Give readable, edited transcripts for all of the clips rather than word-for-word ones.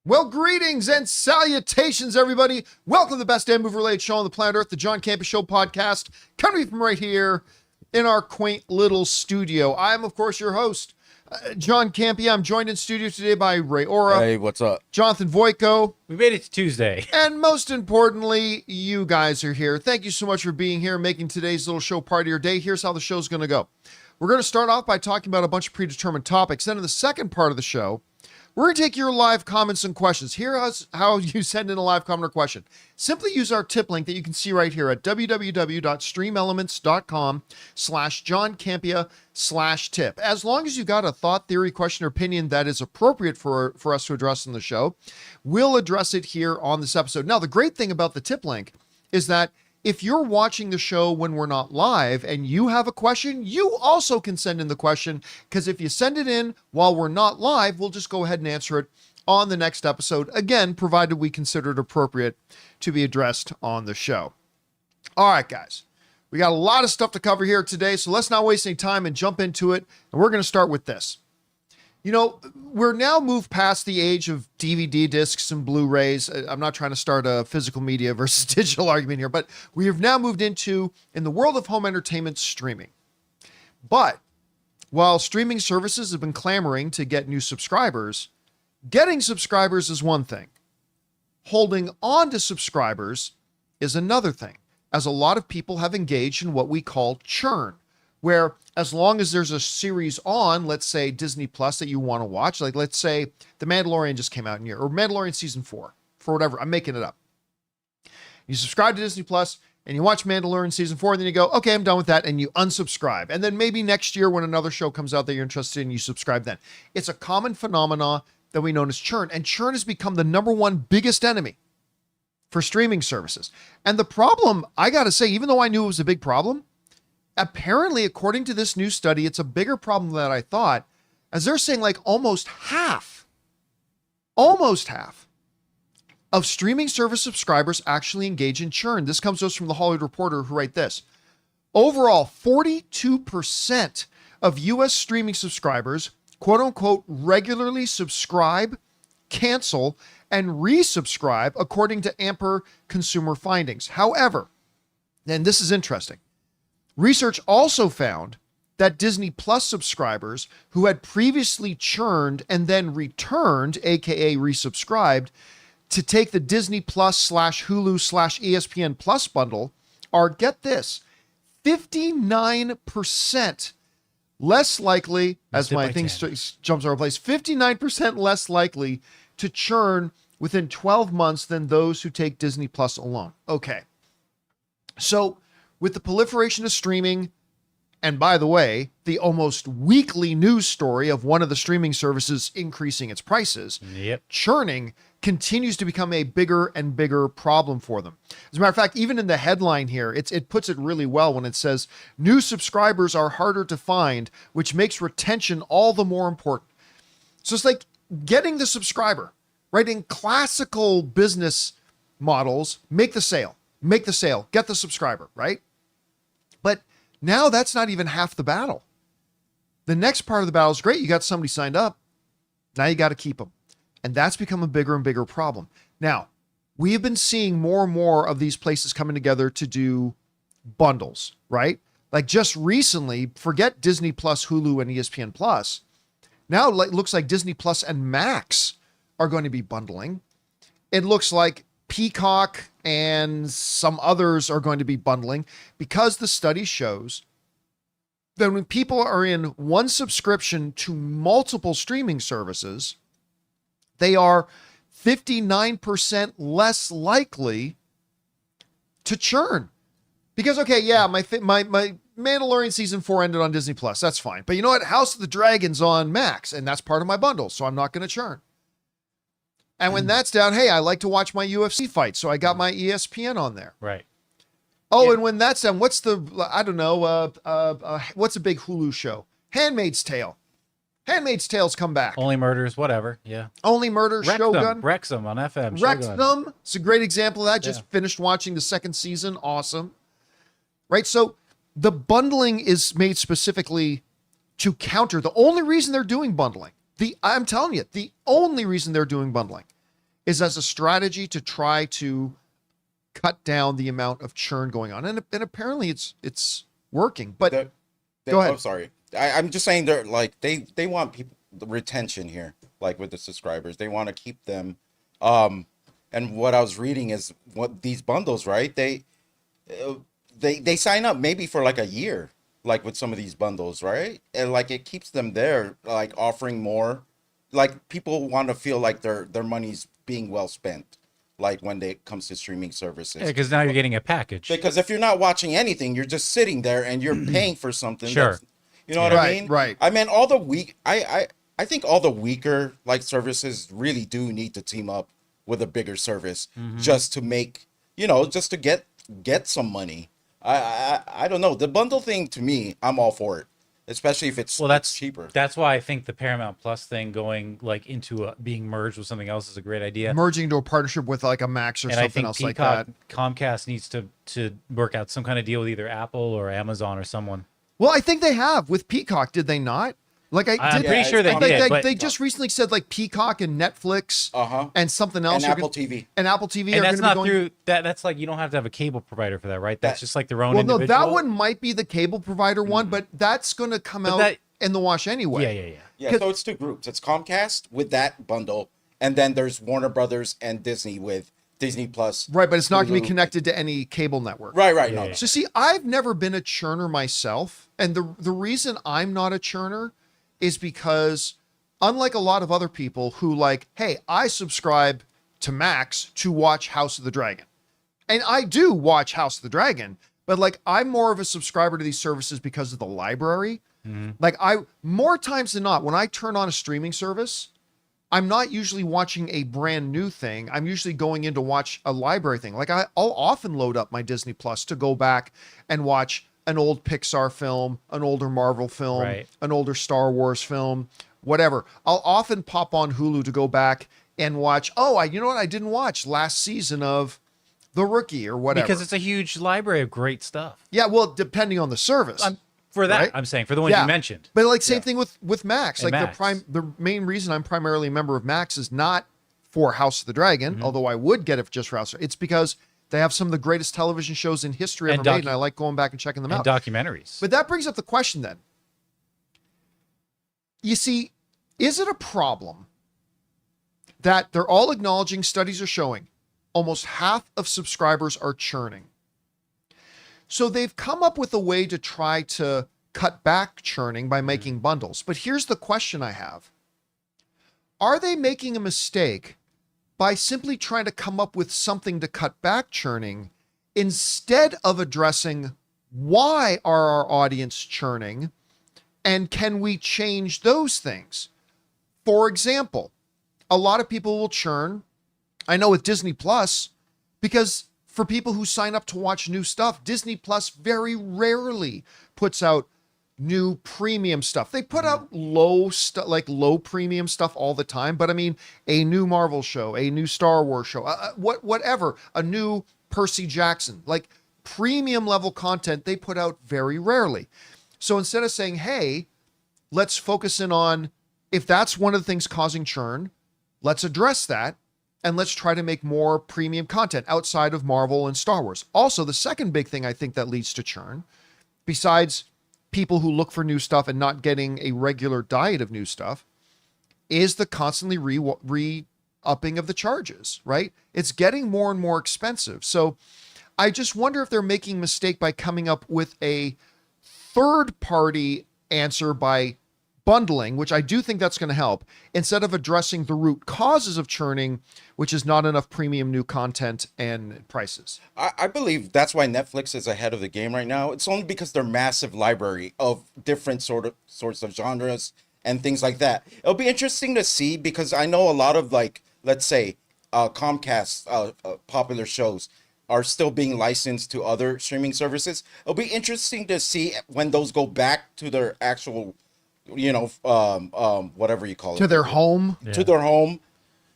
Well, greetings and salutations, everybody. Welcome to the best damn movie-related show on the planet Earth, the John Campea Show podcast, coming from right here in our quaint little studio. I am, of course, your host, John Campea. I'm joined in studio today by Ray Ora. Hey, what's up? Jonathan Voico. We made it to Tuesday. And most importantly, you guys are here. Thank you so much for being here, making today's little show part of your day. Here's how the show's going to go. We're going to start off by talking about a bunch of predetermined topics. Then in the second part of the show, we're going to take your live comments and questions. Here's how you send in a live comment or question. Simply use our tip link that you can see right here at www.streamelements.com/JohnCampea/tip. As long as you got a thought, theory, question, or opinion that is appropriate for us to address in the show, we'll address it here on this episode. Now, the great thing about the tip link is that if you're watching the show when we're not live and you have a question, you also can send in the question, because if you send it in while we're not live, we'll just go ahead and answer it on the next episode. Again, provided we consider it appropriate to be addressed on the show. All right, guys, we got a lot of stuff to cover here today, so let's not waste any time and jump into it. And we're going to start with this. You know, we're now moved past the age of DVD discs and Blu-rays. I'm not trying to start a physical media versus digital argument here, but we have now moved into, in the world of home entertainment, streaming. But while streaming services have been clamoring to get new subscribers, getting subscribers is one thing. Holding on to subscribers is another thing, as a lot of people have engaged in what we call churn, where as long as there's a series on, let's say Disney Plus, that you want to watch, like let's say The Mandalorian just came out in here, or Mandalorian season 4, for whatever, I'm making it up. You subscribe to Disney Plus and you watch Mandalorian season 4, and then you go, okay, I'm done with that, and you unsubscribe. And then maybe next year when another show comes out that you're interested in, you subscribe then. It's a common phenomena that we know as churn, and churn has become the number one biggest enemy for streaming services. And the problem, I got to say, even though I knew it was a big problem, apparently, according to this new study, it's a bigger problem than I thought, as they're saying like almost half of streaming service subscribers actually engage in churn. This comes to us from the Hollywood Reporter, who write this. Overall, 42% of U.S. streaming subscribers, quote unquote, regularly subscribe, cancel, and resubscribe, according to Amper consumer findings. However, and this is interesting, research also found that Disney Plus subscribers who had previously churned and then returned, aka resubscribed, to take the Disney Plus / Hulu / ESPN Plus bundle are, get this, 59% less likely, as my thing jumps over place, 59% less likely to churn within 12 months than those who take Disney Plus alone. Okay. So, with the proliferation of streaming, and by the way, the almost weekly news story of one of the streaming services increasing its prices, churning continues to become a bigger and bigger problem for them. As a matter of fact, even in the headline here, it puts it really well when it says, new subscribers are harder to find, which makes retention all the more important. So it's like getting the subscriber, right? In classical business models, make the sale, get the subscriber, right? But now that's not even half the battle. The next part of the battle is great. You got somebody signed up. Now you got to keep them. And that's become a bigger and bigger problem. Now, we have been seeing more and more of these places coming together to do bundles, right? Like just recently, forget Disney Plus, Hulu, and ESPN Plus. Now it looks like Disney Plus and Max are going to be bundling. It looks like Peacock and some others are going to be bundling, because the study shows that when people are in one subscription to multiple streaming services, they are 59% less likely to churn. Because, okay, yeah, my Mandalorian season 4 ended on Disney Plus. That's fine. But you know what? House of the Dragon's on Max, and that's part of my bundle, so I'm not going to churn. And when that's down, hey, I like to watch my UFC fights, so I got my ESPN on there. Right. Oh, Yeah. And when that's done, what's the, I don't know, what's a big Hulu show? Handmaid's Tale. Handmaid's Tale's come back. Only Murders, whatever. Yeah. Only Murders, Shogun. Wrexham on FM. Wrexham. It's a great example of that. Just finished watching the second season. Awesome. Right? So the bundling is made specifically to counter. The only reason they're doing bundling, I'm telling you, the only reason they're doing bundling is as a strategy to try to cut down the amount of churn going on, and apparently it's working. But go ahead. Oh, sorry. I'm just saying they're like they want people the retention here, like with the subscribers. They want to keep them. And what I was reading is what these bundles, right? They sign up maybe for like a year, like with some of these bundles, right? And like it keeps them there, like offering more. Like people want to feel like their money's being well spent, like when it comes to streaming services. Yeah, because now you're getting a package. Because if you're not watching anything, you're just sitting there and you're paying for something. Sure. You know what I mean? Right. I mean, all the I think all the weaker like services really do need to team up with a bigger service just to make, just to get some money. I don't know. The bundle thing, to me, I'm all for it, especially if it's cheaper. That's why I think the Paramount Plus thing going like into being merged with something else is a great idea. Merging into a partnership with like a Max or something else like that. Comcast needs to work out some kind of deal with either Apple or Amazon or someone. Well, I think they have with Peacock, did they not? Like I'm pretty sure they did. They just recently said like Peacock and Netflix and something else. And Apple TV. And Apple TV. And that's not through that. That's like you don't have to have a cable provider for that, right? That's just like their own. Well, individual. no, that one might be the cable provider one, but that's going to come out in the wash anyway. Yeah. So it's two groups. It's Comcast with that bundle, and then there's Warner Brothers and Disney with Disney Plus. Right, but it's not going to be connected to any cable network. Right. No. So see, I've never been a churner myself, and the reason I'm not a churner is because unlike a lot of other people who like, hey, I subscribe to Max to watch House of the Dragon. And I do watch House of the Dragon, but like I'm more of a subscriber to these services because of the library. Like more times than not, when I turn on a streaming service, I'm not usually watching a brand new thing. I'm usually going in to watch a library thing. Like I'll often load up my Disney Plus to go back and watch an old Pixar film, an older Marvel film, an older Star Wars film, whatever. I'll often pop on Hulu to go back and watch, you know what I didn't watch last season of The Rookie or whatever. Because it's a huge library of great stuff. Yeah, well, depending on the service. For that, right? I'm saying, for the ones you mentioned. But like same thing with Max. And like Max. the main reason I'm primarily a member of Max is not for House of the Dragon, although I would get it just for House. It's because they have some of the greatest television shows in history ever made, and I like going back and checking them out. And documentaries. But that brings up the question then. You see, is it a problem that they're all acknowledging, studies are showing, almost half of subscribers are churning? So they've come up with a way to try to cut back churning by making bundles. But here's the question I have. Are they making a mistake by simply trying to come up with something to cut back churning instead of addressing why are our audience churning and can we change those things? For example, a lot of people will churn, I know with Disney Plus, because for people who sign up to watch new stuff, Disney Plus very rarely puts out new premium stuff. They put out low premium stuff all the time, but I mean, a new Marvel show, a new Star Wars show, whatever, a new Percy Jackson, like premium level content they put out very rarely. So instead of saying, hey, let's focus in on if that's one of the things causing churn, let's address that. And let's try to make more premium content outside of Marvel and Star Wars. Also, the second big thing I think that leads to churn, besides people who look for new stuff and not getting a regular diet of new stuff, is the constantly re-upping of the charges, right? It's getting more and more expensive. So I just wonder if they're making a mistake by coming up with a third-party answer by bundling, which I do think that's going to help, instead of addressing the root causes of churning, which is not enough premium new content and prices. I believe that's why Netflix is ahead of the game right now. It's only because their massive library of different sorts of genres and things like that. It'll be interesting to see because I know a lot of like, let's say, Comcast popular shows are still being licensed to other streaming services. It'll be interesting to see when those go back to their actual whatever you call it, to their home,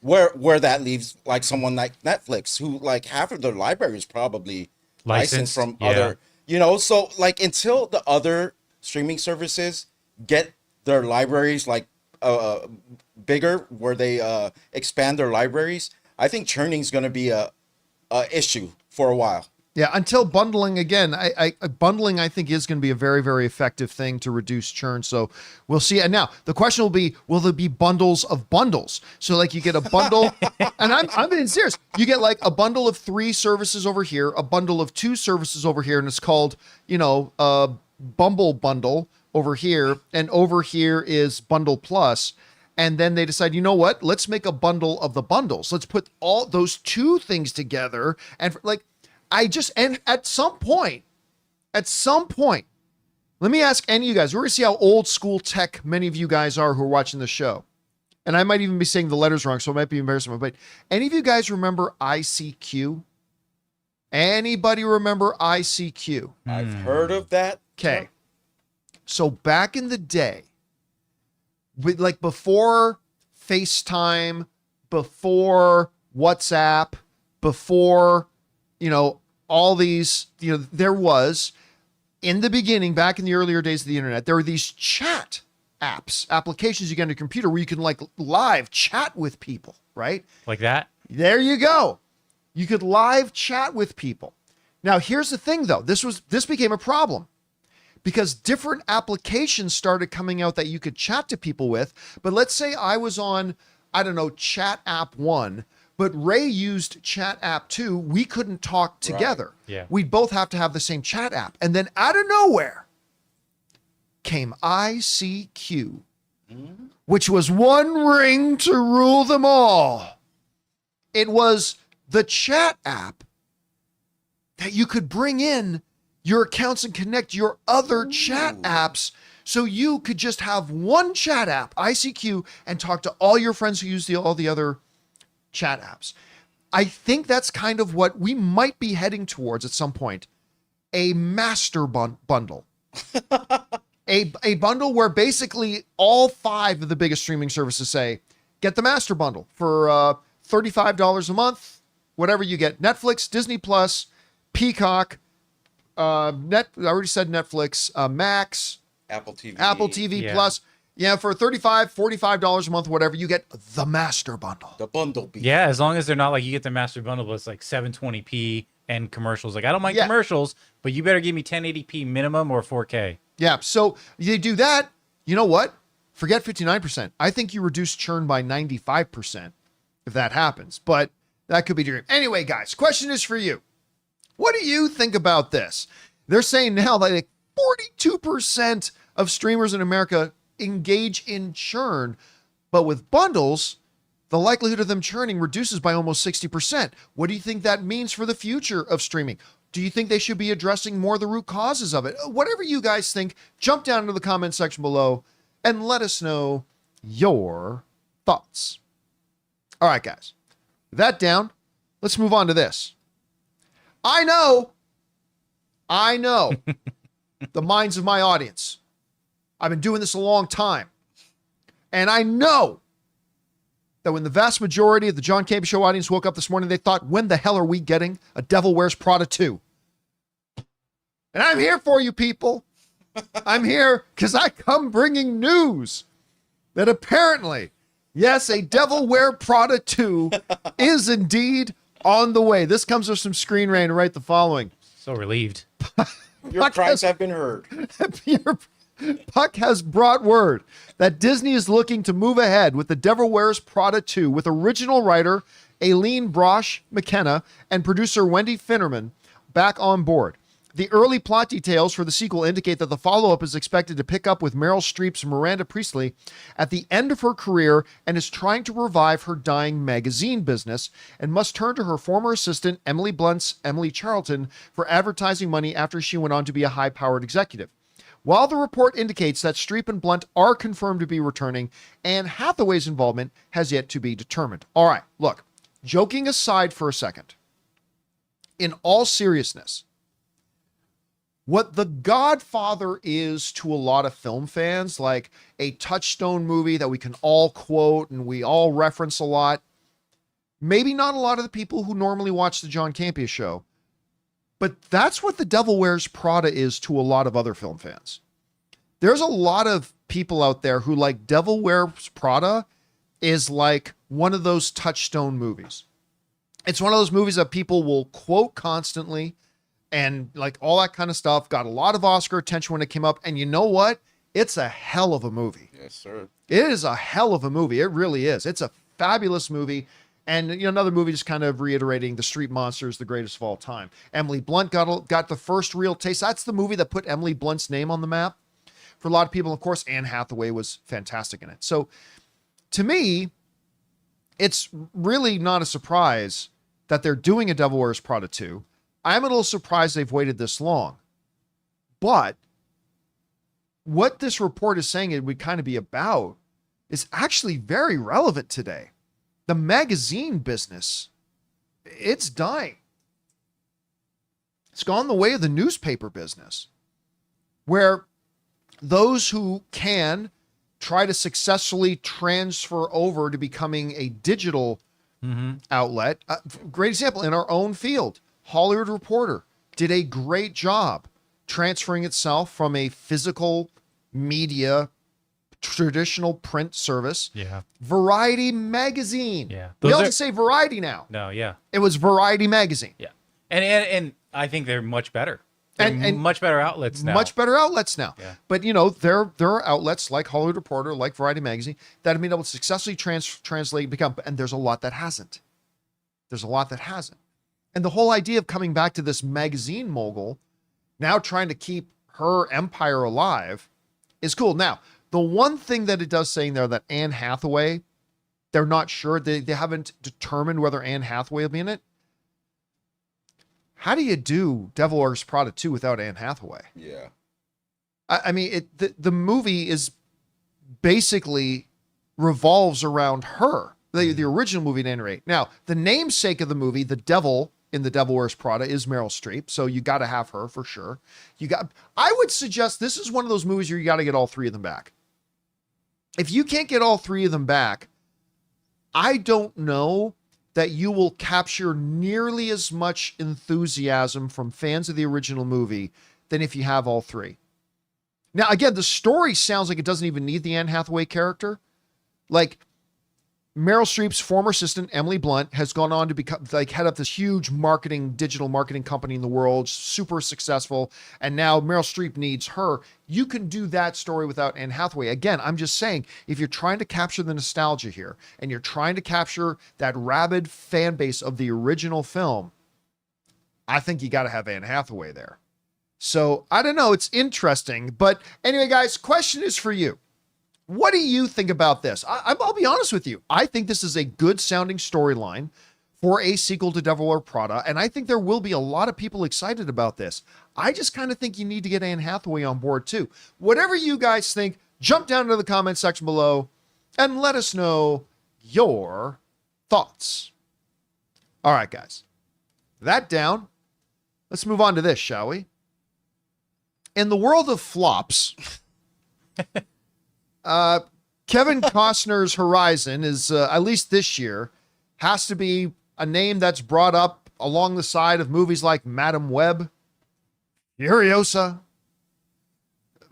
where that leaves like someone like Netflix, who like half of their library is probably licensed from other, so like until the other streaming services get their libraries like bigger, where they expand their libraries, I think churning's going to be a issue for a while. Yeah, until bundling again, bundling I think is going to be a very, very effective thing to reduce churn. So we'll see. And now the question will be, will there be bundles of bundles? So like you get a bundle, and I'm being serious. You get like a bundle of 3 services over here, a bundle of 2 services over here, and it's called, Bumble Bundle over here, and over here is Bundle Plus. And then they decide, you know what? Let's make a bundle of the bundles. Let's put all those 2 things together, and and at some point, let me ask any of you guys, we're going to see how old school tech many of you guys are who are watching the show. And I might even be saying the letters wrong, so it might be embarrassing, but any of you guys remember ICQ? Anybody remember ICQ? I've heard of that. Okay. So back in the day, like before FaceTime, before WhatsApp, before, all these, there was, in the beginning, back in the earlier days of the internet, there were these chat applications you get on your computer where you can like live chat with people, right? Like that? There you go. You could live chat with people. Now, here's the thing though. This became a problem because different applications started coming out that you could chat to people with. But let's say I was on, Chat App 1, but Ray used Chat App 2. We couldn't talk together. Right. Yeah. We'd both have to have the same chat app. And then out of nowhere came ICQ, which was one ring to rule them all. It was the chat app that you could bring in your accounts and connect your other chat apps. So you could just have one chat app, ICQ, and talk to all your friends who use all the other chat apps. I think that's kind of what we might be heading towards at some point. A master bundle. a bundle where basically all 5 of the biggest streaming services say, get the master bundle for $35 a month, whatever you get. Netflix, Disney Plus, Peacock, I already said Netflix, Max, Apple TV. Apple TV Yeah. Plus. Yeah, for $35, $45 a month, whatever, you get the master bundle. The bundle B. Yeah, as long as they're not like you get the master bundle, but it's like 720p and commercials. Like I don't mind Yeah. commercials, but you better give me 1080p minimum or 4K. Yeah, so they do that. You know what? Forget 59%. I think you reduce churn by 95% if that happens, but that could be dream. Anyway, guys, question is for you. What do you think about this? They're saying now that like 42% of streamers in America engage in churn, but with bundles, the likelihood of them churning reduces by almost 60%. What do you think that means for the future of streaming? Do you think they should be addressing more of the root causes of it? Whatever you guys think, jump down into the comment section below and let us know your thoughts. All right, guys, with that down, let's move on to this. I know the minds of my audience. I've been doing this a long time. And I know that when the vast majority of the John Campea Show audience woke up this morning, they thought, when the hell are we getting a Devil Wears Prada 2? And I'm here for you, people. I'm here because I come bringing news that apparently, yes, a Devil Wear Prada 2 is indeed on the way. This comes with some screen rain to write the following. So relieved. Your cries have been heard. Puck has brought word that Disney is looking to move ahead with The Devil Wears Prada 2 with original writer Aileen Brosh McKenna and producer Wendy Finnerman back on board. The early plot details for the sequel indicate that the follow-up is expected to pick up with Meryl Streep's Miranda Priestley at the end of her career and is trying to revive her dying magazine business and must turn to her former assistant, Emily Blunt's Emily Charlton, for advertising money after she went on to be a high-powered executive. While the report indicates that Streep and Blunt are confirmed to be returning, Anne Hathaway's involvement has yet to be determined. All right, look, joking aside for a second, in all seriousness, what The Godfather is to a lot of film fans, like a touchstone movie that we can all quote and we all reference a lot, maybe not a lot of the people who normally watch the John Campea Show, but that's what The Devil Wears Prada is to a lot of other film fans. There's a lot of people out there who like Devil Wears Prada is like one of those touchstone movies. It's one of those movies that people will quote constantly and like all that kind of stuff. Got a lot of Oscar attention when it came up. And you know what? It's a hell of a movie. Yes, sir. It is a hell of a movie. It really is. It's a fabulous movie. And you know, another movie just kind of reiterating the Street Monster is the greatest of all time. Emily Blunt got the first real taste. That's the movie that put Emily Blunt's name on the map for a lot of people. Of course, Anne Hathaway was fantastic in it. So to me, it's really not a surprise that they're doing a Devil Wears Prada 2. I'm a little surprised they've waited this long. But what this report is saying it would kind of be about is actually very relevant today. The magazine business, it's dying. It's gone the way of the newspaper business, where those who can try to successfully transfer over to becoming a digital outlet. Great example in our own field. Hollywood Reporter did a great job transferring itself from a physical media traditional print service. Yeah. Variety magazine. Yeah. We all just say Variety now. No, yeah. It was Variety magazine. Yeah. And I think they're much better. And much better outlets now. Much better outlets now. Yeah. But you know, there are outlets like Hollywood Reporter, like Variety magazine that have been able to successfully translate, become, and there's a lot that hasn't. There's a lot that hasn't. And the whole idea of coming back to this magazine mogul, now trying to keep her empire alive, is cool. Now, the one thing that it does say in there that Anne Hathaway, they're not sure. They haven't determined whether Anne Hathaway will be in it. How do you do Devil Wears Prada 2 without Anne Hathaway? Yeah. I mean, the movie is basically revolves around her. The original movie at any rate. Now, the namesake of the movie, the devil in The Devil Wears Prada, is Meryl Streep. So you got to have her for sure. I would suggest this is one of those movies where you got to get all three of them back. If you can't get all three of them back, I don't know that you will capture nearly as much enthusiasm from fans of the original movie than if you have all three. Now, again, the story sounds like it doesn't even need the Anne Hathaway character. Like, Meryl Streep's former assistant, Emily Blunt, has gone on to become head up this huge digital marketing company in the world, super successful. And now Meryl Streep needs her. You can do that story without Anne Hathaway. Again, I'm just saying, if you're trying to capture the nostalgia here and you're trying to capture that rabid fan base of the original film, I think you got to have Anne Hathaway there. So I don't know. It's interesting. But anyway, guys, question is for you. What do you think about this? I'll be honest with you. I think this is a good sounding storyline for a sequel to Devil Wears Prada, and I think there will be a lot of people excited about this. I just kind of think you need to get Anne Hathaway on board too. Whatever you guys think, jump down into the comment section below and let us know your thoughts. All right, guys. That down. Let's move on to this, shall we? In the world of flops... Kevin Costner's Horizon is, at least this year, has to be a name that's brought up along the side of movies like Madam Web, Furiosa,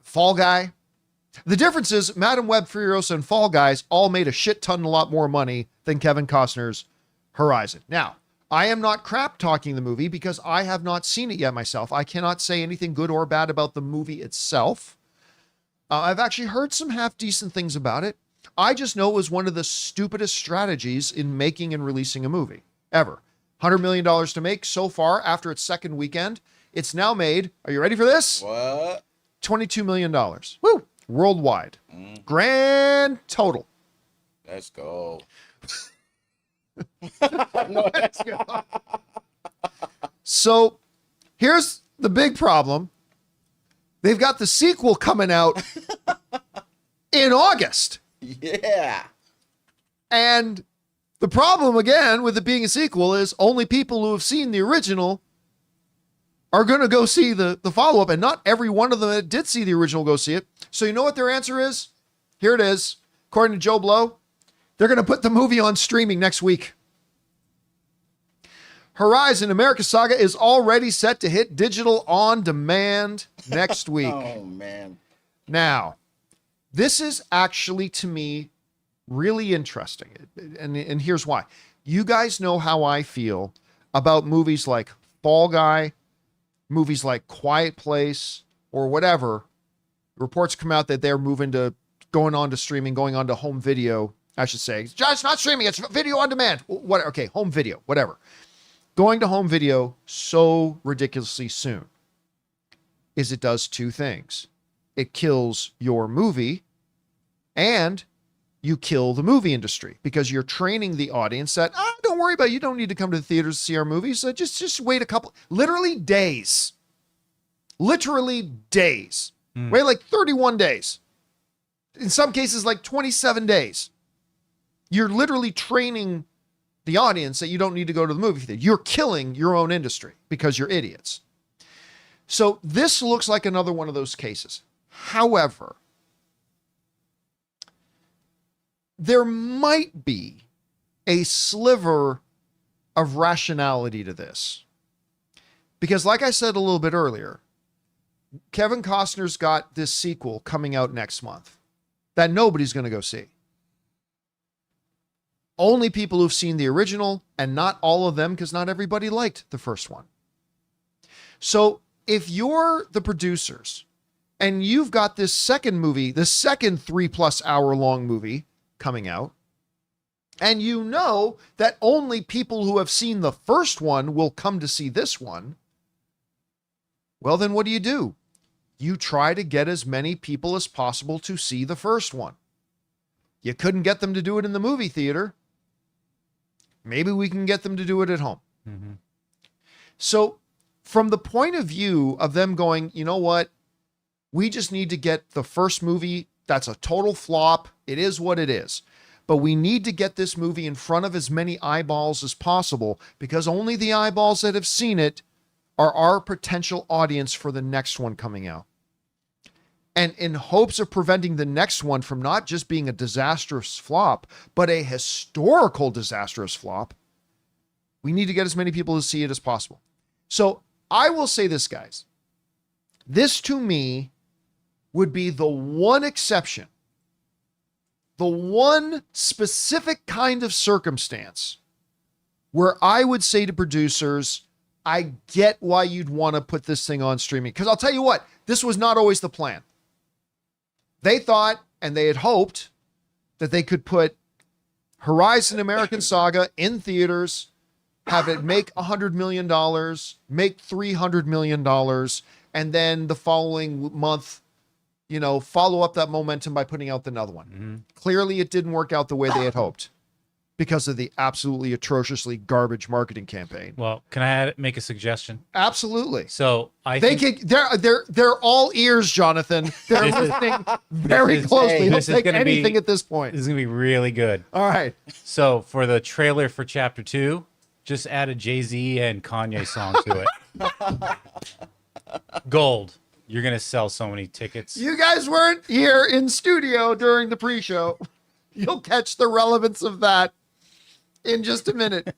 Fall Guy. The difference is Madam Web, Furiosa, and Fall Guys all made a shit ton, a lot more money than Kevin Costner's Horizon. Now, I am not crap talking the movie because I have not seen it yet myself. I cannot say anything good or bad about the movie itself. I've actually heard some half-decent things about it. I just know it was one of the stupidest strategies in making and releasing a movie, ever. $100 million to make so far after its second weekend. It's now made, are you ready for this? What? $22 million. Woo! Worldwide. Grand total. Let's go. Let's go. So, here's the big problem. They've got the sequel coming out in August. Yeah. And the problem, again, with it being a sequel is only people who have seen the original are going to go see the follow-up. And not every one of them that did see the original go see it. So you know what their answer is? Here it is. According to Joe Blow, they're going to put the movie on streaming next week. Horizon America Saga is already set to hit digital on demand next week. Oh, man. Now, this is actually, to me, really interesting. And here's why. You guys know how I feel about movies like Fall Guy, movies like Quiet Place, or whatever. Reports come out that they're going on to streaming, going on to home video, I should say. It's not streaming, it's video on demand. What? Okay, home video, whatever. Going to home video so ridiculously soon is it does two things. It kills your movie and you kill the movie industry because you're training the audience that, don't worry about it. You don't need to come to the theaters to see our movies. Just wait literally days. Wait like 31 days. In some cases, like 27 days. You're literally training the audience that you don't need to go to the movie theater. You're killing your own industry because you're idiots. So this looks like another one of those cases. However, there might be a sliver of rationality to this. Because like I said a little bit earlier, Kevin Costner's got this sequel coming out next month that nobody's going to go see. Only people who've seen the original, and not all of them, because not everybody liked the first one. So if you're the producers and you've got this second movie, the second 3+ hour long movie coming out, and you know that only people who have seen the first one will come to see this one, well, then what do? You try to get as many people as possible to see the first one. You couldn't get them to do it in the movie theater. Maybe we can get them to do it at home. Mm-hmm. So from the point of view of them going, you know what? We just need to get the first movie. That's a total flop. It is what it is. But we need to get this movie in front of as many eyeballs as possible because only the eyeballs that have seen it are our potential audience for the next one coming out. And in hopes of preventing the next one from not just being a disastrous flop, but a historical disastrous flop, we need to get as many people to see it as possible. So I will say this, guys. This to me would be the one exception, the one specific kind of circumstance where I would say to producers, I get why you'd want to put this thing on streaming. Because I'll tell you what, this was not always the plan. They thought, and they had hoped, that they could put Horizon American Saga in theaters, have it make $100 million, make $300 million, and then the following month, follow up that momentum by putting out another one. Mm-hmm. Clearly, it didn't work out the way they had hoped because of the absolutely atrociously garbage marketing campaign. Well, can I make a suggestion? Absolutely. So they're all ears, Jonathan. They're listening very closely. They'll take anything at this point. This is gonna be really good. All right. So for the trailer for Chapter 2, just add a Jay-Z and Kanye song to it. Gold. You're gonna sell so many tickets. You guys weren't here in studio during the pre-show. You'll catch the relevance of that in just a minute.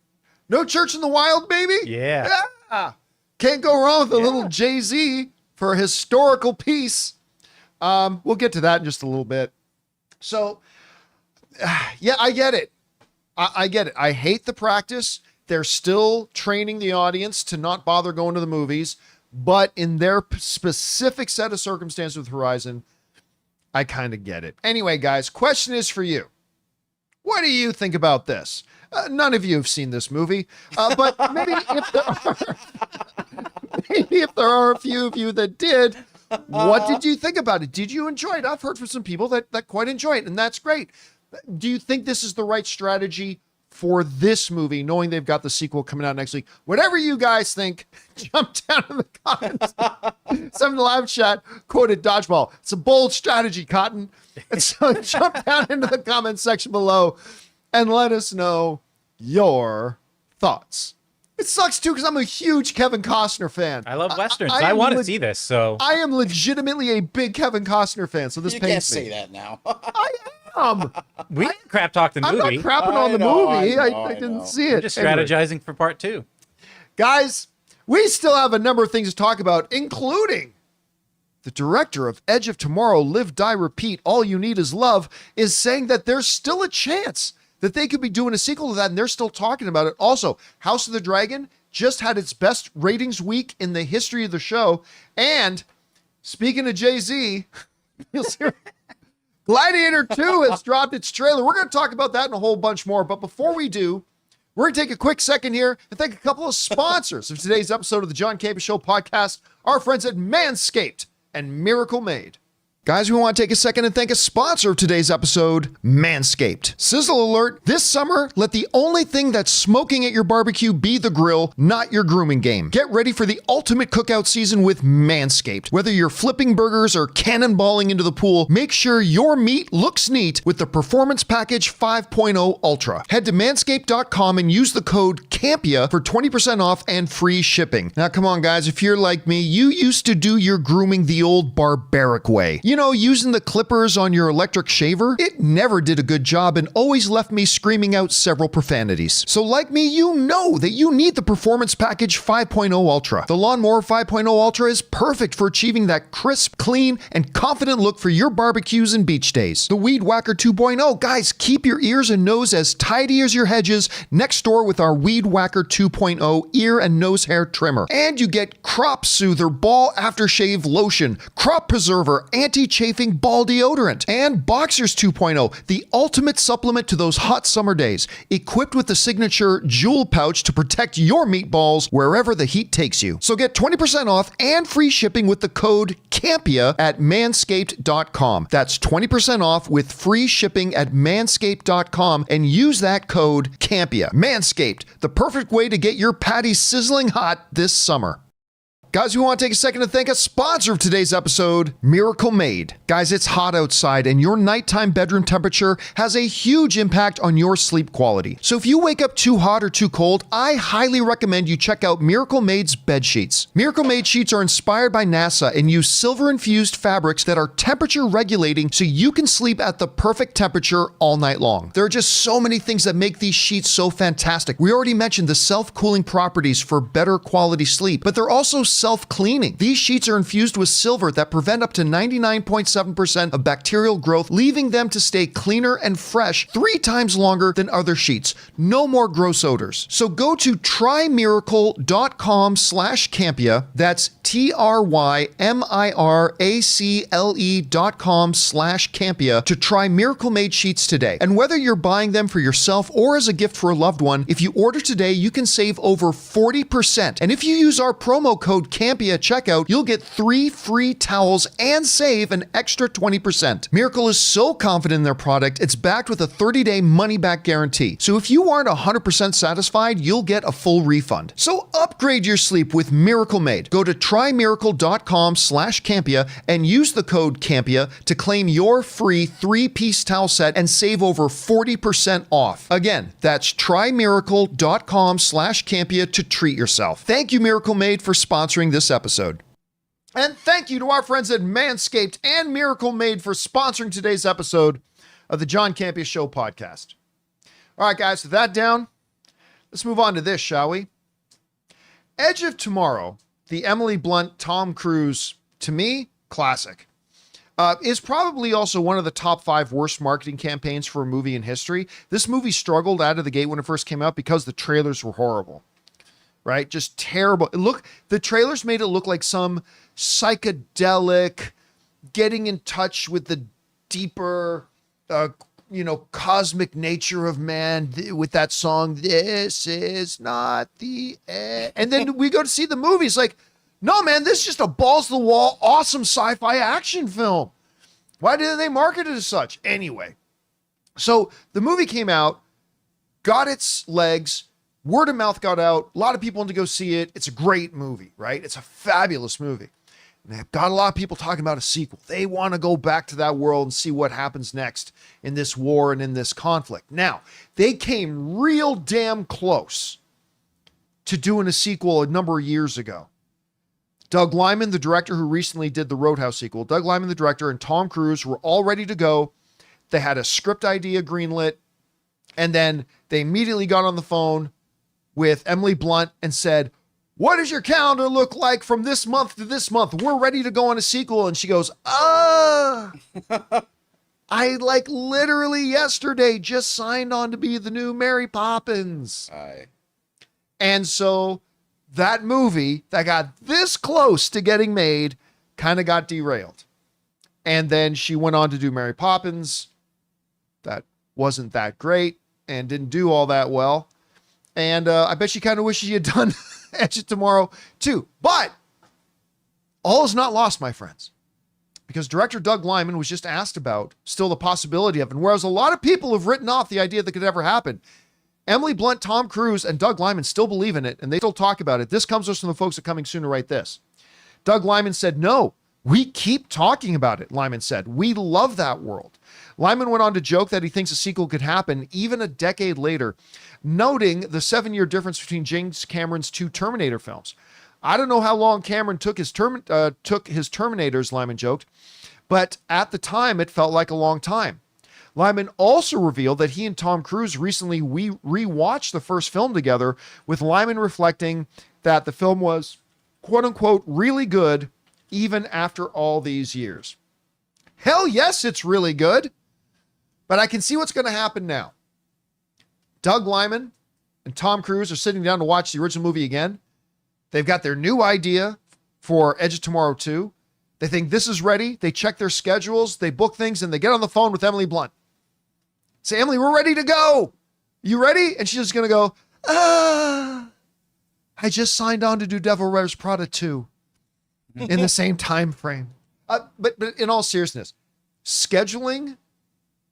No Church in the Wild, baby? Yeah. Can't go wrong with a little Jay-Z for a historical piece. We'll get to that in just a little bit. So, yeah, I get it. I get it. I hate the practice. They're still training the audience to not bother going to the movies. But in their specific set of circumstances with Horizon, I kind of get it. Anyway, guys, question is for you. What do you think about this? None of you have seen this movie, but maybe if there are a few of you that did, what did you think about it? Did you enjoy it? I've heard from some people that quite enjoy it, and that's great. Do you think this is the right strategy for this movie, knowing they've got the sequel coming out next week? Whatever you guys think, jump down in the comments. Some live chat quoted Dodgeball. It's a bold strategy, Cotton. And so jump down into the comments section below and let us know your thoughts. It sucks too because I'm a huge Kevin Costner fan. I love westerns. I want to see this. So I am legitimately a big Kevin Costner fan. So this pains me. You can't say that now. I am. We crap talked the movie. I'm not crapping on the movie. I didn't see it. I'm just strategizing for part 2. Guys, we still have a number of things to talk about, including the director of Edge of Tomorrow, Live, Die, Repeat, All You Need Is Love, is saying that there's still a chance that they could be doing a sequel to that, and they're still talking about it. Also, House of the Dragon just had its best ratings week in the history of the show. And speaking of Jay-Z, you'll see Gladiator 2 has dropped its trailer. We're going to talk about that and a whole bunch more. But before we do, we're going to take a quick second here and thank a couple of sponsors of today's episode of the John Campea Show podcast, our friends at Manscaped and Miracle Made. Guys, we want to take a second and thank a sponsor of today's episode, Manscaped. Sizzle alert, this summer, let the only thing that's smoking at your barbecue be the grill, not your grooming game. Get ready for the ultimate cookout season with Manscaped. Whether you're flipping burgers or cannonballing into the pool, make sure your meat looks neat with the Performance Package 5.0 Ultra. Head to manscaped.com and use the code CAMPEA for 20% off and free shipping. Now, come on, guys, if you're like me, you used to do your grooming the old barbaric way. You know, using the clippers on your electric shaver, it never did a good job and always left me screaming out several profanities. So like me, you know that you need the Performance Package 5.0 Ultra. The Lawnmower 5.0 Ultra is perfect for achieving that crisp, clean, and confident look for your barbecues and beach days. The Weed Whacker 2.0, guys, keep your ears and nose as tidy as your hedges next door with our Weed Whacker 2.0 ear and nose hair trimmer. And you get Crop Soother Ball Aftershave Lotion, Crop Preserver, Anti-Chafing Ball Deodorant, and Boxers 2.0, the ultimate supplement to those hot summer days, equipped with the signature jewel pouch to protect your meatballs wherever the heat takes you. So get 20% off and free shipping with the code CAMPEA at manscaped.com. That's 20% off with free shipping at manscaped.com and use that code CAMPEA. Manscaped, the perfect way to get your patties sizzling hot this summer. Guys, we want to take a second to thank a sponsor of today's episode, Miracle Made. Guys, it's hot outside and your nighttime bedroom temperature has a huge impact on your sleep quality. So if you wake up too hot or too cold, I highly recommend you check out Miracle Made's bed sheets. Miracle Made sheets are inspired by NASA and use silver-infused fabrics that are temperature regulating so you can sleep at the perfect temperature all night long. There are just so many things that make these sheets so fantastic. We already mentioned the self-cooling properties for better quality sleep, but they're also self-cleaning. These sheets are infused with silver that prevent up to 99.7% of bacterial growth, leaving them to stay cleaner and fresh 3 times longer than other sheets. No more gross odors. So go to trymiracle.com/campea. That's TRYMIRACLE.com/campea to try Miracle Made sheets today. And whether you're buying them for yourself or as a gift for a loved one, if you order today, you can save over 40%. And if you use our promo code CAMPEA at checkout, you'll get 3 free towels and save an extra 20%. Miracle is so confident in their product, it's backed with a 30-day money-back guarantee. So if you aren't 100% satisfied, you'll get a full refund. So upgrade your sleep with Miracle Made. Go to trymiracle.com/campea and use the code CAMPEA to claim your free 3-piece towel set and save over 40% off. Again, that's trymiracle.com/campea to treat yourself. Thank you, Miracle Made, for sponsoring this episode. And thank you to our friends at Manscaped and Miracle Made for sponsoring today's episode of the John Campea Show podcast. All right, guys, with that down, let's move on to this, shall we? Edge of Tomorrow, the Emily Blunt, Tom Cruise, to me, classic. Is probably also one of the top 5 worst marketing campaigns for a movie in history. This movie struggled out of the gate when it first came out because the trailers were horrible. Right? Just terrible. The trailers made it look like some psychedelic, getting in touch with the deeper, cosmic nature of man with that song, "This Is Not the End." And then we go to see the movie. It's like, no, man, this is just a balls-to-the-wall, awesome sci-fi action film. Why didn't they market it as such? Anyway, so the movie came out, got its legs, word of mouth got out. A lot of people wanted to go see it. It's a great movie, right? It's a fabulous movie. And they've got a lot of people talking about a sequel. They want to go back to that world and see what happens next in this war and in this conflict. Now, they came real damn close to doing a sequel a number of years ago. Doug Liman, the director who recently did the Roadhouse sequel, Doug Liman, the director, and Tom Cruise were all ready to go. They had a script idea greenlit, and then they immediately got on the phone with Emily Blunt and said, "What does your calendar look like from this month to this month? We're ready to go on a sequel." And she goes, I I like literally yesterday just signed on to be the new Mary Poppins. And so that movie that got this close to getting made kind of got derailed. And then she went on to do Mary Poppins. That wasn't that great and didn't do all that well. And I bet she kind of wished she had done Edge of Tomorrow too. But all is not lost, my friends. Because director Doug Liman was just asked about still the possibility of, and whereas a lot of people have written off the idea that could ever happen, Emily Blunt, Tom Cruise, and Doug Liman still believe in it, and they still talk about it. This comes from the folks at Coming Soon to write this. Doug Liman said, "No, we keep talking about it," Liman said. "We love that world." Liman went on to joke that he thinks a sequel could happen even a decade later, noting the 7-year difference between James Cameron's 2 Terminator films. "I don't know how long Cameron took his Terminators," Liman joked, "but at the time it felt like a long time." Liman also revealed that he and Tom Cruise recently rewatched the first film together, with Liman reflecting that the film was, quote unquote, really good even after all these years. Hell yes, it's really good. But I can see what's going to happen now. Doug Liman and Tom Cruise are sitting down to watch the original movie again. They've got their new idea for Edge of Tomorrow 2. They think this is ready. They check their schedules. They book things, and they get on the phone with Emily Blunt. Say, "Emily, we're ready to go. You ready?" And she's just going to go, I just signed on to do Devil Wears Prada 2 in the same time frame. But in all seriousness, scheduling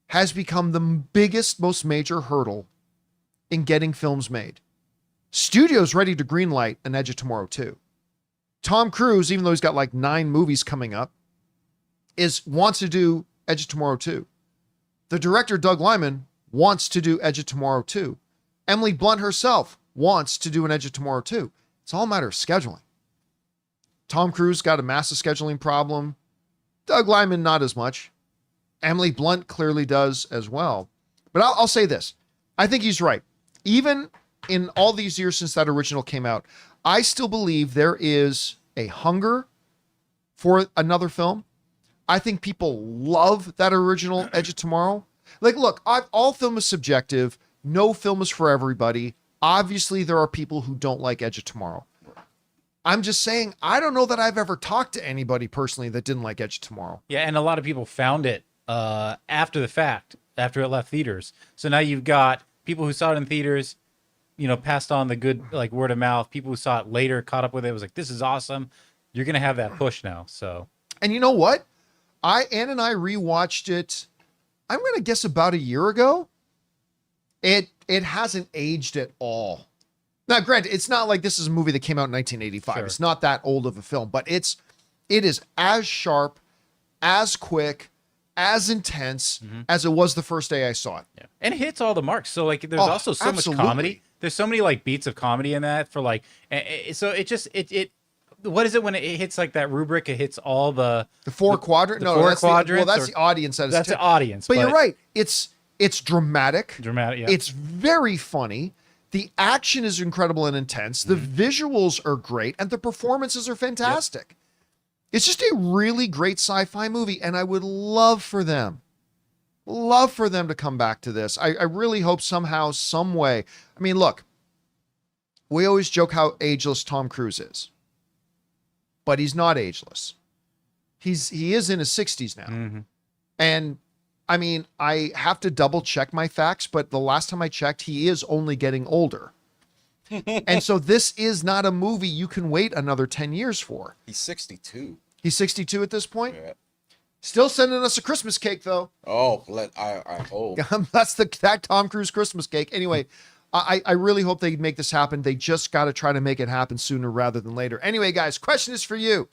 has become the biggest, most major hurdle in getting films made. Studios ready to greenlight an Edge of Tomorrow 2. Tom Cruise, even though he's got like 9 movies coming up, wants to do Edge of Tomorrow 2. The director, Doug Liman, wants to do Edge of Tomorrow 2. Emily Blunt herself wants to do an Edge of Tomorrow 2. It's all a matter of scheduling. Tom Cruise got a massive scheduling problem. Doug Liman, not as much. Emily Blunt clearly does as well. But I'll say this. I think he's right. Even in all these years since that original came out, I still believe there is a hunger for another film. I think people love that original Edge of Tomorrow. Like, look, all film is subjective. No film is for everybody. Obviously, there are people who don't like Edge of Tomorrow. I'm just saying, I don't know that I've ever talked to anybody personally that didn't like Edge of Tomorrow. Yeah, and a lot of people found it after the fact, after it left theaters. So now you've got people who saw it in theaters, passed on the good, like, word of mouth. People who saw it later caught up with it, was like, this is awesome. You're going to have that push now. So, and you know what? Ann and I rewatched it, I'm going to guess about a year ago. It hasn't aged at all. Now, granted, it's not like this is a movie that came out in 1985. Sure. It's not that old of a film, but it is as sharp, as quick, as intense as it was the first day I saw it. Yeah. And it hits all the marks. So, like, there's also so much comedy. There's so many, like, beats of comedy in that for, like, so it what is it when it hits like that rubric? It hits all the 4 quadrant. No, that's quadrants. That's the audience. That's the audience. But you're right. It's dramatic. Dramatic. Yeah. It's very funny. The action is incredible and intense. The visuals are great, and the performances are fantastic. Yep. It's just a really great sci-fi movie, and I would love for them to come back to this. I really hope somehow, some way. I mean, look, we always joke how ageless Tom Cruise is. But he's not ageless. He is in his 60s now. And I mean, I have to double check my facts, but the last time I checked, he is only getting older. And so this is not a movie you can wait another 10 years for. He's 62. He's 62 at this point? Yeah. Still sending us a Christmas cake, though. Oh, I hope. That's that Tom Cruise Christmas cake. Anyway, I really hope they make this happen. They just got to try to make it happen sooner rather than later. Anyway, guys, question is for you.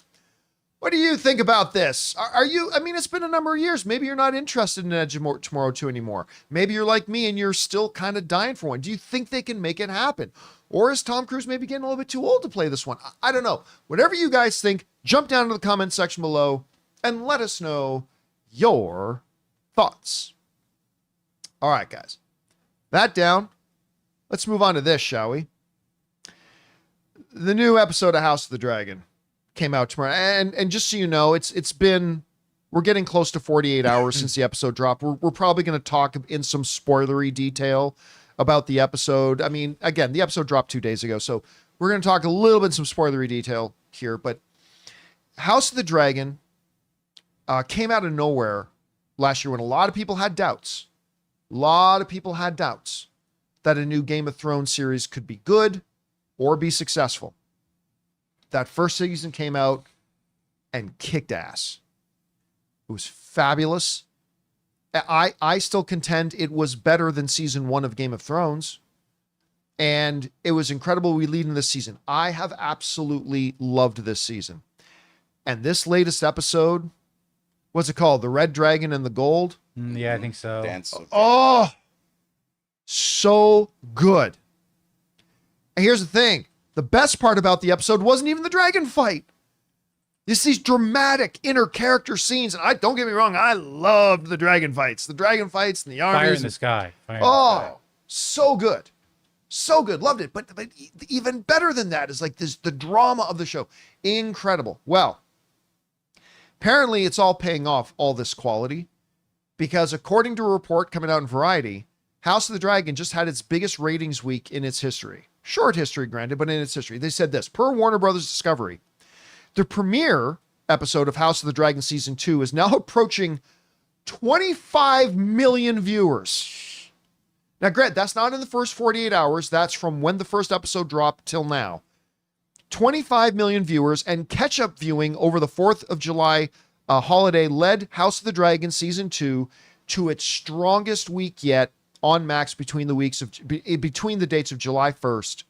What do you think about this? Are you, I mean, it's been a number of years. Maybe you're not interested in Edge of Tomorrow 2 anymore. Maybe you're like me and you're still kind of dying for one. Do you think they can make it happen? Or is Tom Cruise maybe getting a little bit too old to play this one? I don't know. Whatever you guys think, jump down to the comment section below and let us know your thoughts. All right, guys. That down. Let's move on to this, shall we? The new episode of House of the Dragon came out tomorrow. And just so you know, we're we're getting close to 48 hours since the episode dropped. We're probably going to talk in some spoilery detail about the episode. I mean, again, the episode dropped 2 days ago, so we're going to talk a little bit, some spoilery detail here, but House of the Dragon came out of nowhere last year when a lot of people had doubts. A lot of people had doubts that a new Game of Thrones series could be good or be successful. That first season came out and kicked ass. It was fabulous. I still contend it was better than season 1 of Game of Thrones. And it was incredible we lead in this season. I have absolutely loved this season. And this latest episode, what's it called? The Red Dragon and the Gold? Yeah, I think so. Dance. Oh, so good. And here's the thing. The best part about the episode wasn't even the dragon fight. It's these dramatic inner character scenes. And don't get me wrong, I loved the dragon fights. The dragon fights and the armies. Fire in the sky. So good. So good. Loved it. But even better than that is like the drama of the show. Incredible. Well, apparently it's all paying off, all this quality, because according to a report coming out in Variety, House of the Dragon just had its biggest ratings week in its history. Short history, granted, but in its history. They said this, per Warner Brothers Discovery, the premiere episode of House of the Dragon Season 2 is now approaching 25 million viewers. Now, Greg, that's not in the first 48 hours. That's from when the first episode dropped till now. 25 million viewers, and catch-up viewing over the 4th of July holiday led House of the Dragon Season 2 to its strongest week yet on Max between the dates of July 1st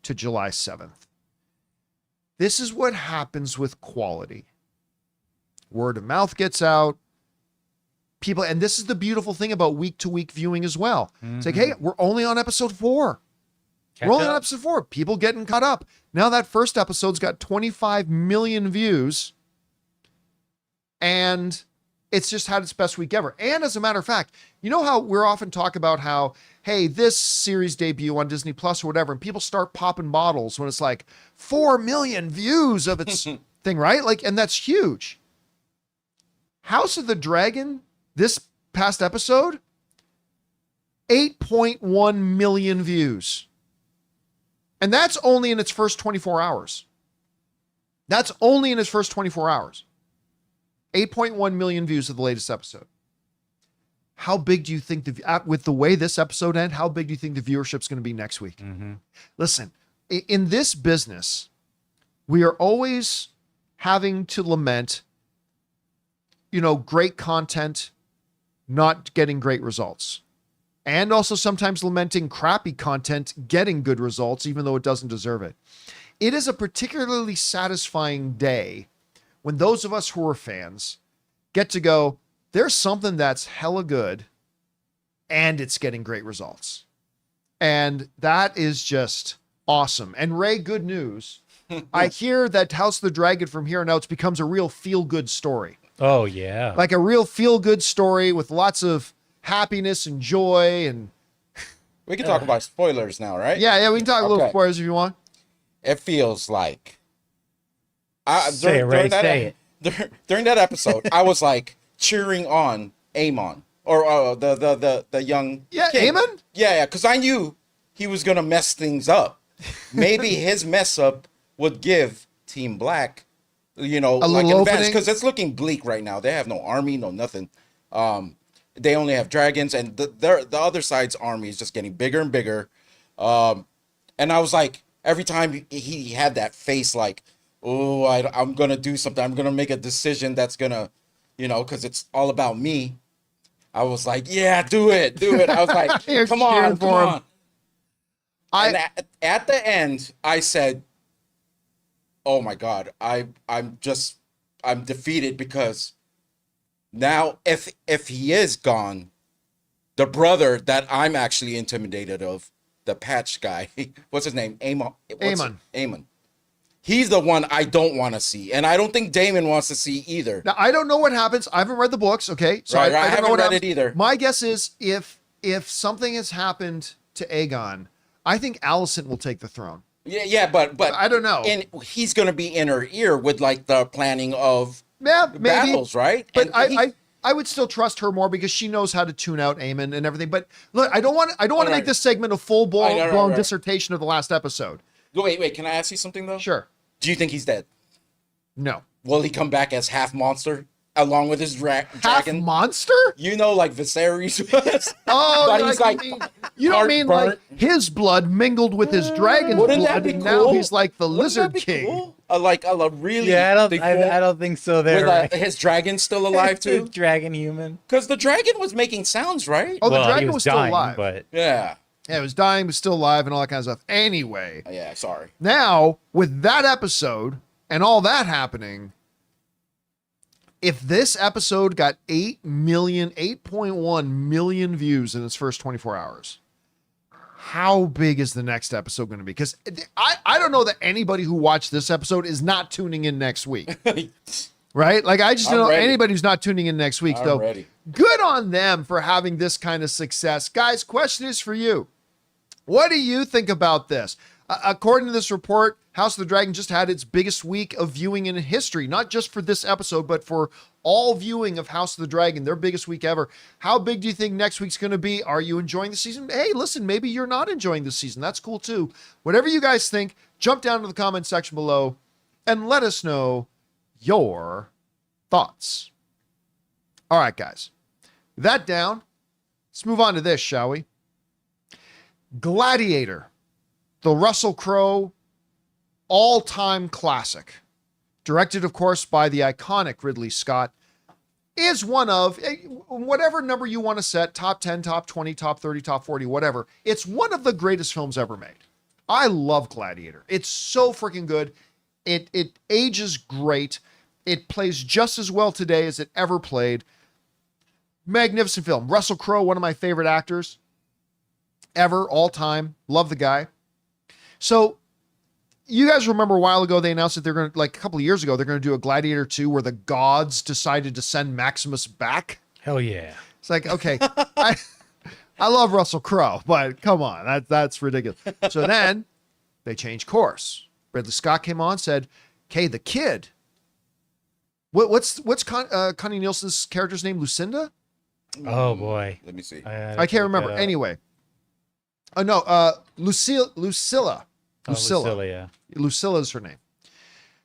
to July 7th. This is what happens with quality. Word of mouth gets out. People, and this is the beautiful thing about week-to-week viewing as well. It's like, hey, we're only on episode 4. We're only on episode 4. People getting caught up. Now that first episode's got 25 million views, and it's just had its best week ever. And as a matter of fact, you know how we're often talk about how, hey, this series debut on Disney Plus or whatever, and people start popping bottles when it's like 4 million views of its thing, right? Like, and that's huge. House of the Dragon, this past episode, 8.1 million views. And that's only in its first 24 hours. That's only in its first 24 hours. 8.1 million views of the latest episode. How big do you think, with the way this episode ended, how big do you think the viewership's going to be next week? Listen, in this business, we are always having to lament, great content not getting great results. And also sometimes lamenting crappy content getting good results, even though it doesn't deserve it. It is a particularly satisfying day when those of us who are fans get to go, there's something that's hella good and it's getting great results. And that is just awesome. And Ray, good news. I hear that House of the Dragon from here on out becomes a real feel-good story. Oh, yeah. Like a real feel-good story with lots of happiness and joy. And We can talk about spoilers now, right? yeah, we can talk a little Okay. spoilers if you want. It feels like Say it, Ray, say it. During that episode, I was like cheering on Aemon or the young king. Aemon? Yeah, because I knew he was gonna mess things up. Maybe his mess up would give Team Black, A like little an advantage, opening? because it's looking bleak right now. They have no army, no nothing. They only have dragons, and the other side's army is just getting bigger and bigger. And I was like, every time he had that face, like, oh, I'm gonna do something. I'm gonna make a decision that's gonna, because it's all about me. I was like, yeah, do it. I was like, You're come cheering on, for him. And at the end, I said, oh my God, I'm defeated, because now if he is gone, the brother that I'm actually intimidated of, the patch guy, what's his name? Aemon. He's the one I don't want to see, and I don't think Damon wants to see either. Now, I don't know what happens. I haven't read the books, okay? So Right, I don't I know haven't what read happens. it either. My guess is if something has happened to Aegon, I think Alicent will take the throne. Yeah, but I don't know. And he's gonna be in her ear with like the planning of Yeah, maybe. battles, right? But And I would still trust her more because she knows how to tune out Eamon and everything. But look, I don't want to make this segment a full blown dissertation of the last episode. Wait, can I ask you something though? Sure. Do you think he's dead? No. Will he come back as half monster along with his Half dragon? monster? You know, like Viserys was. Oh, But he's like you don't mean heartburn. like his blood mingled with his dragon's Wouldn't blood, that be and cool? now he's like the Wouldn't that lizard be king. cool? Like a really Yeah, I don't think so. There, with right? his dragon still alive too? Dragon human. Because the dragon was making sounds, right? Oh, the Well, dragon he was still dying, alive. but Yeah. Yeah, it was dying, but still alive, and all that kind of stuff. Anyway, Yeah. Sorry. now with that episode and all that happening, if this episode got 8.1 million views in its first 24 hours, how big is the next episode going to be? Because I don't know that anybody who watched this episode is not tuning in next week, right? Like I just don't know ready. anybody who's not tuning in next week. I'm So ready. good on them for having this kind of success. Guys, question is for you. What do you think about this? According to this report, House of the Dragon just had its biggest week of viewing in history, not just for this episode, but for all viewing of House of the Dragon, their biggest week ever. How big do you think next week's going to be? Are you enjoying the season? Hey, listen, maybe you're not enjoying the season. That's cool too. Whatever you guys think, jump down to the comment section below and let us know your thoughts. All right, guys. With that down, let's move on to this, shall we? Gladiator, the Russell Crowe all-time classic, directed, of course, by the iconic Ridley Scott, is one of, whatever number you want to set, top 10, top 20, top 30, top 40, whatever, it's one of the greatest films ever made. I love Gladiator. It's so freaking good. It ages great. It plays just as well today as it ever played. Magnificent film. Russell Crowe, one of my favorite actors ever, all time. Love the guy. So you guys remember a while ago, they announced that they're going to, like a couple of years ago, they're going to do a Gladiator 2 where the gods decided to send Maximus back. hell yeah. It's like, okay, I love Russell Crowe, but come on, that's ridiculous. So then they changed course. Ridley Scott came on, said, okay, the kid, what's Connie Nielsen's character's name? Lucinda? Oh boy. Let me see. I can't remember. Anyway. Oh no, Lucilla. Lucilla, yeah. Lucilla is her name.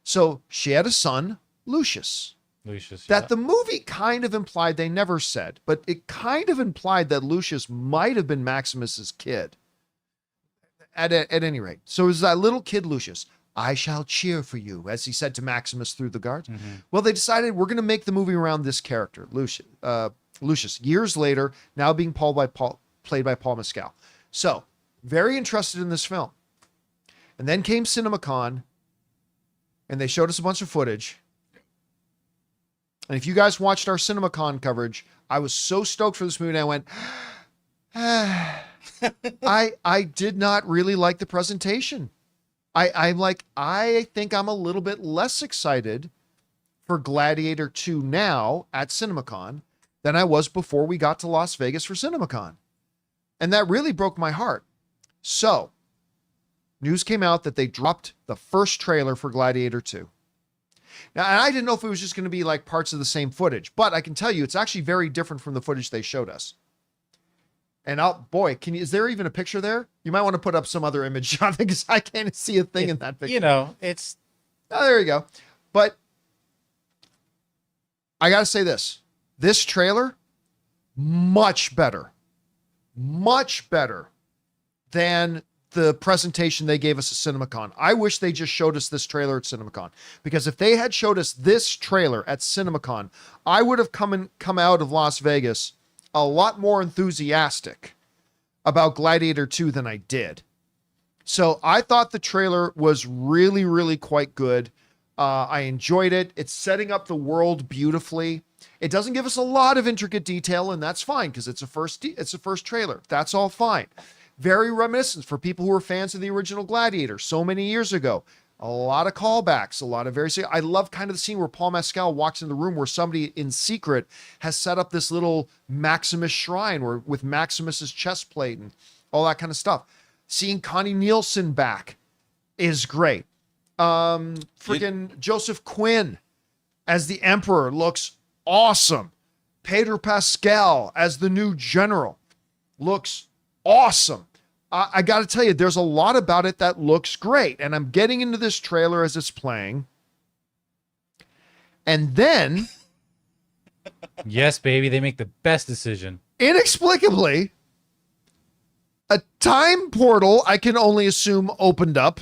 So she had a son, Lucius, Lucius. that yeah. the movie kind of implied, they never said, but it kind of implied that Lucius might have been Maximus's kid. At any rate. So it was that little kid, Lucius. I shall cheer for you, as he said to Maximus through the guards. Mm-hmm. Well, they decided we're going to make the movie around this character, Lucius. Years later, now being played by Paul Mescal. So, very interested in this film. And then came CinemaCon, and they showed us a bunch of footage. And if you guys watched our CinemaCon coverage, I was so stoked for this movie, and I went, I did not really like the presentation. I think I'm a little bit less excited for Gladiator 2 now at CinemaCon than I was before we got to Las Vegas for CinemaCon. And that really broke my heart. So, news came out that they dropped the first trailer for Gladiator 2. Now, and I didn't know if it was just going to be like parts of the same footage, but I can tell you it's actually very different from the footage they showed us. And is there even a picture there? You might want to put up some other image, Jonathan, because I can't see a thing in that picture. You know, it's... Oh, there you go. But I got to say this. This trailer, much better than the presentation they gave us at CinemaCon. I wish they just showed us this trailer at CinemaCon, because if they had showed us this trailer at CinemaCon, I would have come out of Las Vegas a lot more enthusiastic about Gladiator 2 than I did. So I thought the trailer was really, really quite good. I enjoyed it. It's setting up the world beautifully. It doesn't give us a lot of intricate detail, and that's fine because it's a first trailer. That's all fine. Very reminiscent for people who were fans of the original Gladiator so many years ago. A lot of callbacks, a lot of I love kind of the scene where Paul Mescal walks in the room where somebody in secret has set up this little Maximus shrine with Maximus's chest plate and all that kind of stuff. Seeing Connie Nielsen back is great. Freaking Joseph Quinn as the Emperor looks awesome. Pedro Pascal as the new general looks awesome. I got to tell you, there's a lot about it that looks great. And I'm getting into this trailer as it's playing. And then, Yes, baby, they make the best decision. inexplicably, a time portal, I can only assume, opened up.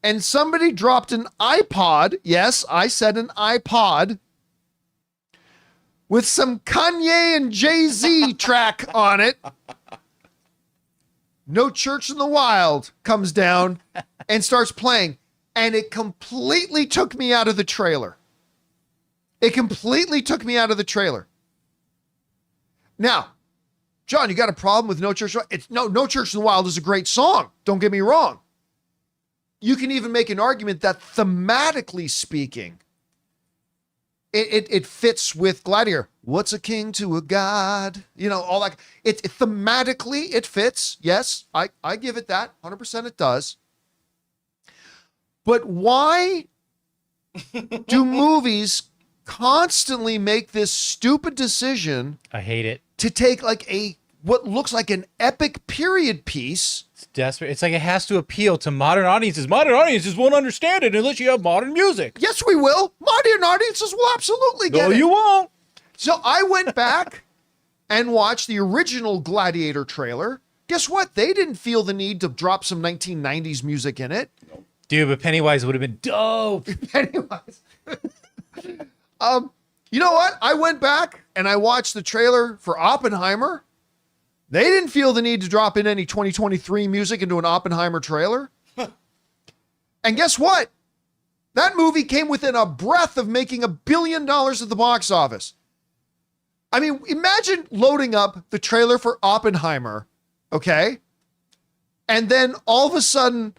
And somebody dropped an iPod. Yes, I said an iPod. With some Kanye and Jay-Z track on it. No Church in the Wild comes down and starts playing. And it completely took me out of the trailer. It completely took me out of the trailer. Now, John, you got a problem with No Church? No Church in the Wild is a great song. Don't get me wrong. You can even make an argument that thematically speaking, it fits with Gladiator. What's a king to a god? You know, all that. It thematically, it fits. Yes, I give it that. 100% it does. But why do movies constantly make this stupid decision? I hate it. To take like what looks like an epic period piece. It's desperate. It's like it has to appeal to modern audiences. Modern audiences won't understand it unless you have modern music. Yes, we will. Modern audiences will absolutely get No, it. you won't. So I went back and watched the original Gladiator trailer. Guess what? They didn't feel the need to drop some 1990s music in it. Dude, but Pennywise would have been dope. Anyways. You know what? I went back and I watched the trailer for Oppenheimer. They didn't feel the need to drop in any 2023 music into an Oppenheimer trailer. And guess what? That movie came within a breath of making $1 billion at the box office. I mean, imagine loading up the trailer for Oppenheimer, okay? And then all of a sudden,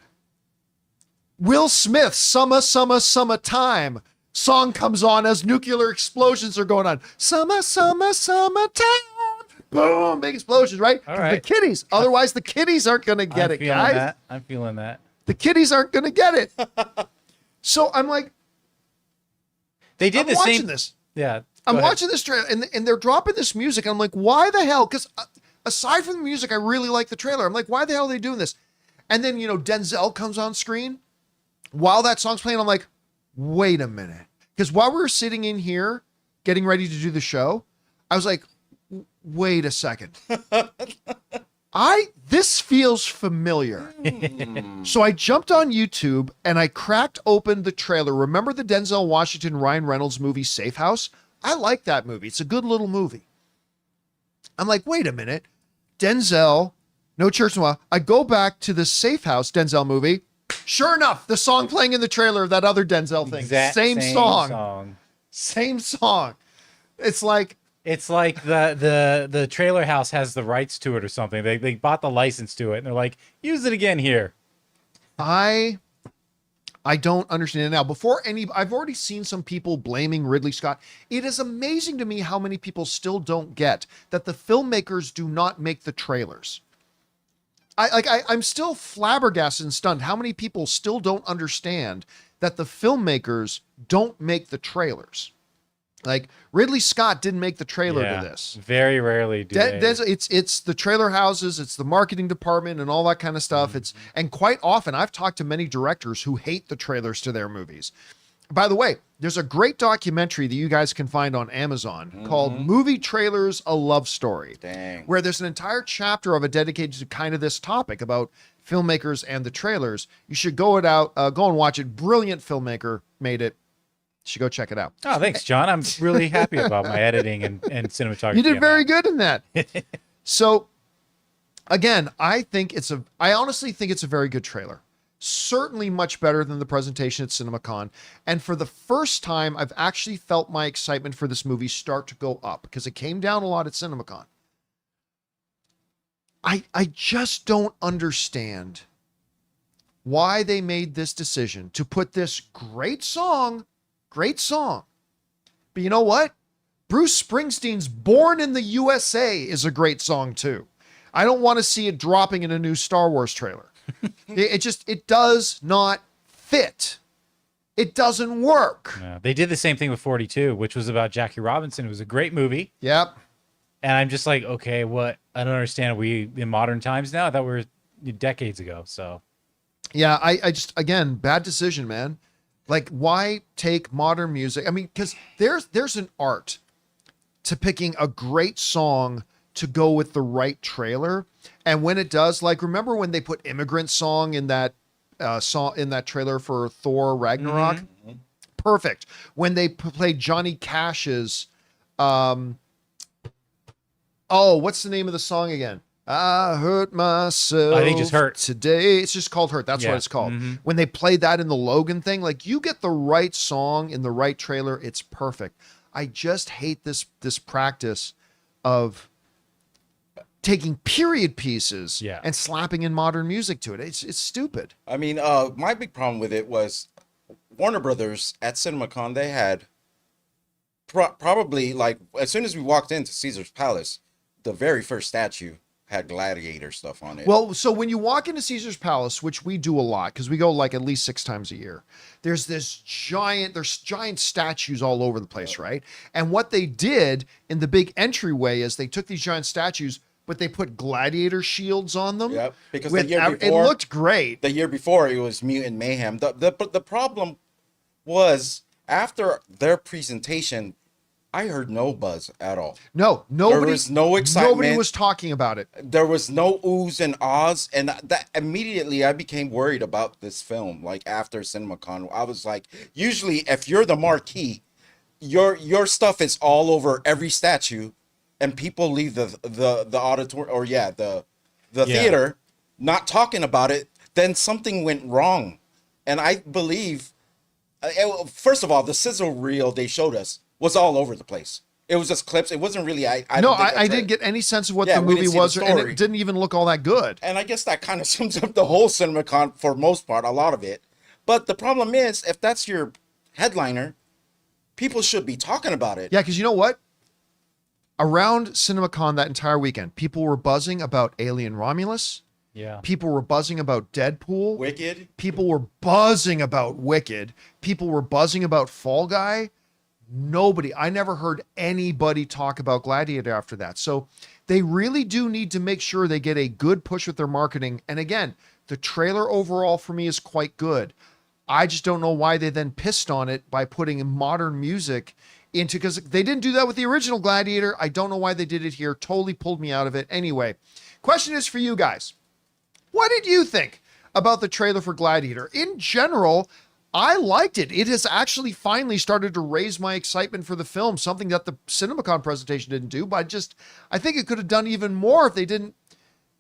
Will Smith's Summertime song comes on as nuclear explosions are going on. Summertime. Boom, big explosions, right? All right. The kiddies. Otherwise, the kiddies aren't going to get it, guys. I'm feeling that. The kiddies aren't going to get it. So I'm like, They did I'm the watching same. this. Yeah. I'm go ahead. watching this trailer, and they're dropping this music. And I'm like, why the hell? Because aside from the music, I really like the trailer. I'm like, why the hell are they doing this? And then, Denzel comes on screen while that song's playing. I'm like, wait a minute. Because while we were sitting in here getting ready to do the show, I was like, wait a second. This feels familiar. So I jumped on YouTube and I cracked open the trailer. Remember the Denzel Washington, Ryan Reynolds movie, Safe House? I like that movie. It's a good little movie. I'm like, wait a minute. Denzel, No Church in the Wild. I go back to the Safe House Denzel movie. Sure enough, the song playing in the trailer of that other Denzel thing. Same song. Same song. It's like the trailer house has the rights to it or something. They bought the license to it and they're like, use it again here. I don't understand it now. I've already seen some people blaming Ridley Scott. It is amazing to me how many people still don't get that the filmmakers do not make the trailers. I'm still flabbergasted and stunned how many people still don't understand that the filmmakers don't make the trailers. Like Ridley Scott didn't make the trailer to this. Very rarely do they. It's the trailer houses, it's the marketing department and all that kind of stuff. And quite often I've talked to many directors who hate the trailers to their movies. By the way, there's a great documentary that you guys can find on Amazon called Movie Trailers, A Love Story. Dang. Where there's an entire chapter of it dedicated to kind of this topic about filmmakers and the trailers. You should go and watch it. Brilliant filmmaker made it. You should go check it out. Oh, thanks, John. I'm really happy about my editing and cinematography. You did very good in that. So again, I honestly think it's a very good trailer. Certainly much better than the presentation at CinemaCon. And for the first time, I've actually felt my excitement for this movie start to go up because it came down a lot at CinemaCon. I just don't understand why they made this decision to put this great song. But you know what? Bruce Springsteen's Born in the USA is a great song too. I don't want to see it dropping in a new Star Wars trailer. It does not fit. It doesn't work. Yeah, they did the same thing with 42, which was about Jackie Robinson. It was a great movie. Yep. And I'm just like, okay, what? I don't understand. Are we in modern times now? I thought we were decades ago. So, yeah, I just, again, bad decision, man. Like, why take modern music? I mean, because there's an art to picking a great song to go with the right trailer. And when it does, like, remember when they put Immigrant Song in that trailer for Thor Ragnarok? Mm-hmm. Perfect. When they played Johnny Cash's, what's the name of the song again? I hurt myself. I think just Hurt today. It's just called Hurt. That's what it's called. Mm-hmm. When they played that in the Logan thing, like, you get the right song in the right trailer, it's perfect. I just hate this practice of taking period pieces and slapping in modern music to it. It's stupid. I mean, my big problem with it was Warner Brothers at CinemaCon. They had probably, like, as soon as we walked into Caesar's Palace, the very first statue had Gladiator stuff on it. Well, so when you walk into Caesar's Palace, which we do a lot because we go like at least 6 times a year, there's giant statues all over the place, right? And what they did in the big entryway is they took these giant statues, but they put Gladiator shields on them. Yep, because the year before, it looked great. The year before, it was Mutant Mayhem. The problem was, after their presentation, I heard no buzz at all. No, nobody. There was no excitement. Nobody was talking about it. There was no oohs and ahs, and that immediately I became worried about this film. Like, after CinemaCon, I was like, usually if you're the marquee, your stuff is all over every statue, and people leave the auditorium or the theater not talking about it. Then something went wrong, and I believe, first of all, the sizzle reel they showed us was all over the place. It was just clips. It wasn't really. I didn't get any sense of what the movie was, and it didn't even look all that good. And I guess that kind of sums up the whole CinemaCon for most part, a lot of it. But the problem is, if that's your headliner, people should be talking about it. Yeah, because you know what? Around CinemaCon that entire weekend, people were buzzing about Alien Romulus. Yeah. People were buzzing about Deadpool. Wicked. People were buzzing about Wicked. People were buzzing about Fall Guy. I never heard anybody talk about Gladiator after that. So they really do need to make sure they get a good push with their marketing. And again, the trailer overall for me is quite good. I just don't know why they then pissed on it by putting modern music into, because they didn't do that with the original Gladiator. I don't know why they did it here. Totally pulled me out of it. Anyway, question is for you guys. What did you think about the trailer for Gladiator? In general, I liked it. It has actually finally started to raise my excitement for the film, something that the CinemaCon presentation didn't do, but I think it could have done even more if they didn't,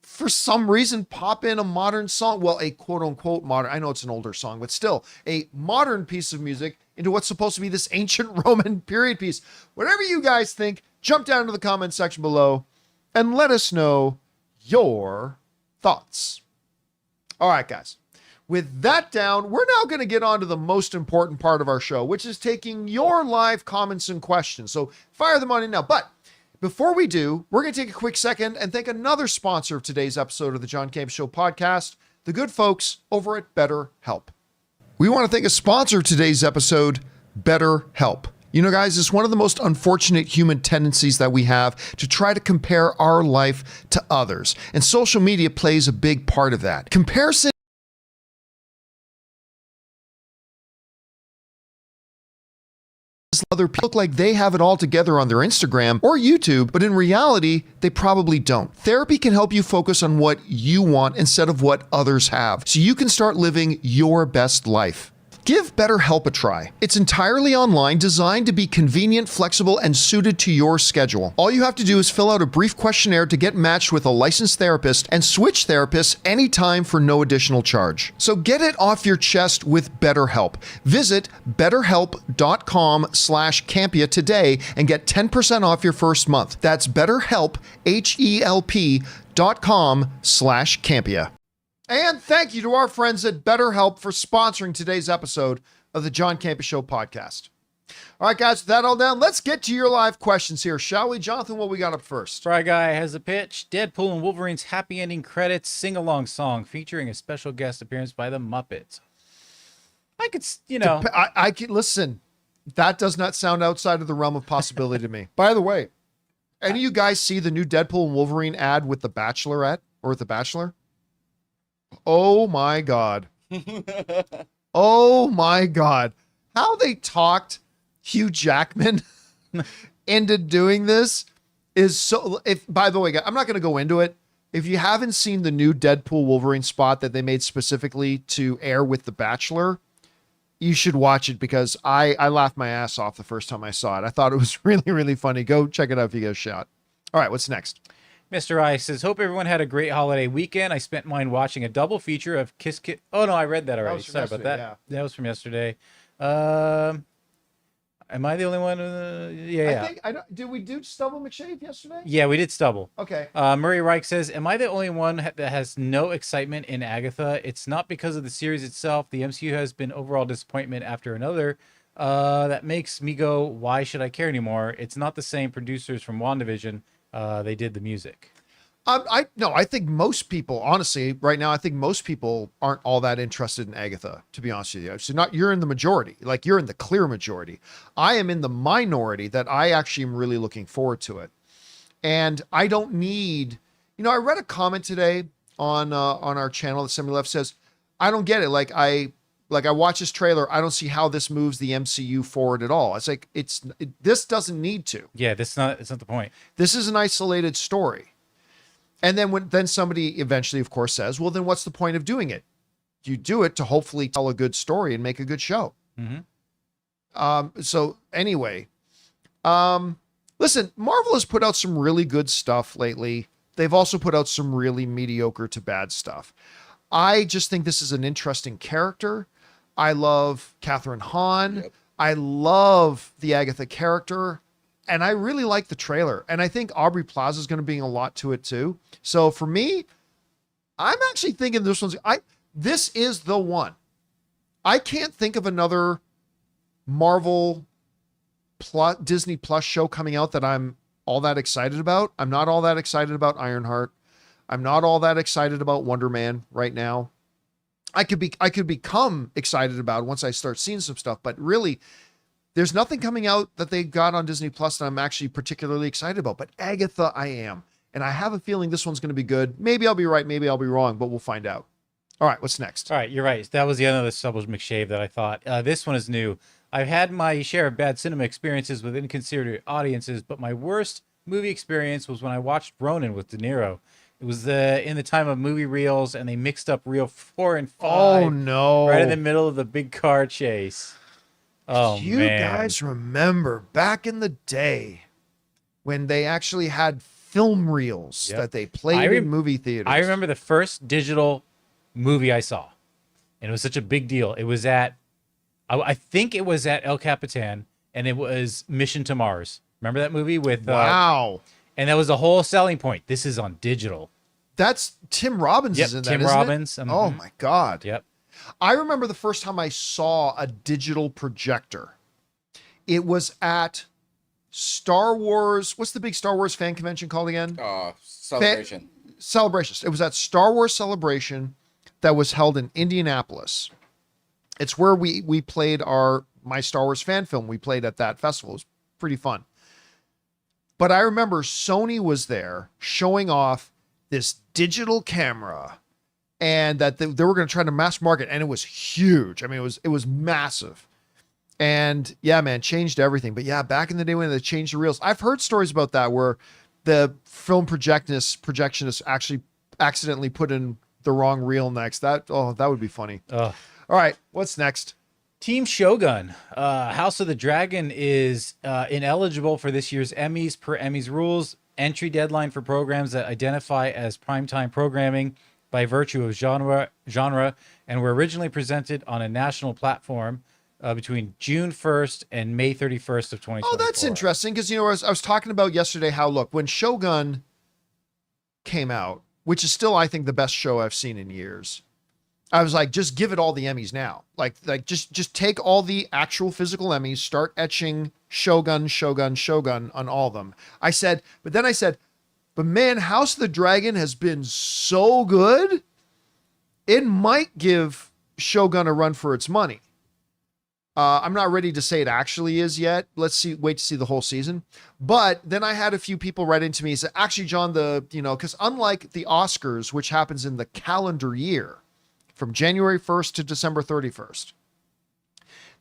for some reason, pop in a modern song. Well, a quote unquote modern, I know it's an older song, but still a modern piece of music into what's supposed to be this ancient Roman period piece. Whatever you guys think, jump down to the comment section below and let us know your thoughts. All right, guys. With that down, we're now going to get on to the most important part of our show, which is taking your live comments and questions. So fire them on in now. But before we do, we're going to take a quick second and thank another sponsor of today's episode of the John Campea Show podcast, the good folks over at BetterHelp. We want to thank a sponsor of today's episode, BetterHelp. You know, guys, it's one of the most unfortunate human tendencies that we have to try to compare our life to others. And social media plays a big part of that. Comparison other people look like they have it all together on their Instagram or YouTube, but in reality, they probably don't. Therapy can help you focus on what you want instead of what others have, so you can start living your best life. Give BetterHelp a try. It's entirely online, designed to be convenient, flexible, and suited to your schedule. All you have to do is fill out a brief questionnaire to get matched with a licensed therapist and switch therapists anytime for no additional charge. So get it off your chest with BetterHelp. Visit betterhelp.com/Campea today and get 10% off your first month. That's BetterHelp, HELP.com/Campea. And thank you to our friends at BetterHelp for sponsoring today's episode of the John Campea Show podcast. All right, guys, with that all down, let's get to your live questions here, shall we? Jonathan, what we got up first? Fry Guy has a pitch. Deadpool and Wolverine's happy ending credits sing-along song featuring a special guest appearance by the Muppets. I could, you know, I can listen. That does not sound outside of the realm of possibility to me. By the way, any of you guys see the new Deadpool and Wolverine ad with the Bachelorette or with the Bachelor? Oh my God. Oh my God. How they talked Hugh Jackman into doing this is so, by the way, I'm not going to go into it. If you haven't seen the new Deadpool Wolverine spot that they made specifically to air with the Bachelor, you should watch it because I laughed my ass off the first time I saw it. I thought it was really, really funny. Go check it out if you get a shot. All right, what's next? Mr. I says, hope everyone had a great holiday weekend. I spent mine watching a double feature of Kiss Kiss. Oh, no, I read that already. Sorry about that. Yeah. That was from yesterday. Am I the only one? Yeah. Did we do Stubble McShave yesterday? Yeah, we did Stubble. Okay. Murray Reich says, am I the only one that has no excitement in Agatha? It's not because of the series itself. The MCU has been overall disappointment after another. That makes me go, why should I care anymore? It's not the same producers from WandaVision. They did the music. I think most people, honestly, right now, I think most people aren't all that interested in Agatha, to be honest with you. So you're in the majority, like you're in the clear majority. I am in the minority that I actually am really looking forward to it. And I don't need, I read a comment today on our channel that somebody left says, I don't get it. Like I watch this trailer. I don't see how this moves the MCU forward at all. It's like, this doesn't need to. Yeah, it's not the point. This is an isolated story. And then somebody eventually, of course, says, well, then what's the point of doing it? You do it to hopefully tell a good story and make a good show. Mm-hmm. So anyway, listen, Marvel has put out some really good stuff lately. They've also put out some really mediocre to bad stuff. I just think this is an interesting character. I love Catherine Hahn. Yep. I love the Agatha character. And I really like the trailer. And I think Aubrey Plaza is going to bring a lot to it too. So for me, I'm actually thinking this is the one. I can't think of another Marvel Disney Plus show coming out that I'm all that excited about. I'm not all that excited about Ironheart. I'm not all that excited about Wonder Man right now. I could become excited about it once I start seeing some stuff, but really, there's nothing coming out that they got on Disney Plus that I'm actually particularly excited about. But Agatha, I am. And I have a feeling this one's going to be good. Maybe I'll be right. Maybe I'll be wrong, but we'll find out. All right, what's next? All right, you're right. That was the other Stubble McShave that I thought. This one is new. I've had my share of bad cinema experiences with inconsiderate audiences, but my worst movie experience was when I watched Ronin with De Niro. It was in the time of movie reels, and they mixed up reel 4 and 5. Oh, no. Right in the middle of the big car chase. Oh, you man. guys remember back in the day when they actually had film reels that they played in movie theaters? I remember the first digital movie I saw, and it was such a big deal. It was I think it was at El Capitan, and it was Mission to Mars. Remember that movie with wow. And that was the whole selling point. This is on digital. That's Tim Robbins is in that, Tim isn't Robbins. it? Oh my God. Yep. I remember the first time I saw a digital projector. It was at Star Wars. What's the big Star Wars fan convention called again? Celebration. Celebration. It was at Star Wars Celebration that was held in Indianapolis. It's where we played my Star Wars fan film. We played at that festival. It was pretty fun. But I remember Sony was there showing off this digital camera, and that they were going to try to mass market, and it was huge. I mean, it was massive. And yeah, man, changed everything. But yeah, back in the day when they changed the reels, I've heard stories about that where the film projectionist actually accidentally put in the wrong reel next. That would be funny. All right, what's next? Team Shogun. House of the Dragon is ineligible for this year's Emmys per Emmys rules. Entry deadline for programs that identify as primetime programming by virtue of genre and were originally presented on a national platform between June 1st and May 31st of 2024. Oh, that's interesting because, I was talking about yesterday how, look, when Shogun came out, which is still, I think, the best show I've seen in years, I was like, just give it all the Emmys now. Like just take all the actual physical Emmys, start etching Shogun on all of them. But man, House of the Dragon has been so good. It might give Shogun a run for its money. I'm not ready to say it actually is yet. Wait to see the whole season. But then I had a few people write into me and say, actually, John, because unlike the Oscars, which happens in the calendar year from January 1st to December 31st,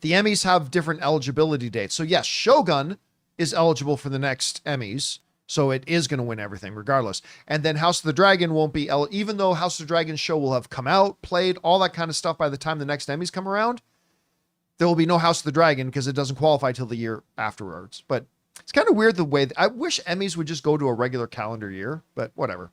the Emmys have different eligibility dates. So yes, Shogun is eligible for the next Emmys. So it is going to win everything regardless. And then House of the Dragon won't be, even though House of the Dragon show will have come out, played, all that kind of stuff by the time the next Emmys come around, there will be no House of the Dragon because it doesn't qualify till the year afterwards. But it's kind of weird the way, I wish Emmys would just go to a regular calendar year, but whatever.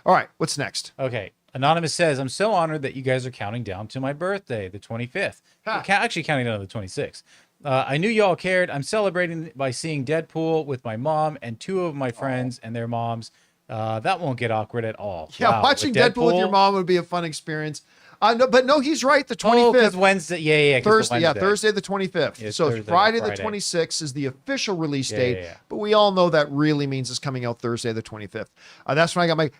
All right, what's next? Okay. Anonymous says, I'm so honored that you guys are counting down to my birthday, the 25th. Actually counting down to the 26th. I knew y'all cared. I'm celebrating by seeing Deadpool with my mom and 2 of my friends and their moms. That won't get awkward at all. Yeah, Wow, watching Deadpool with your mom would be a fun experience. No, he's right. The 25th. Wednesday. Yeah. Thursday the 25th. Yeah, so Thursday, Friday the Friday. 26th is the official release date. Yeah. But we all know that really means it's coming out Thursday the 25th. That's when I got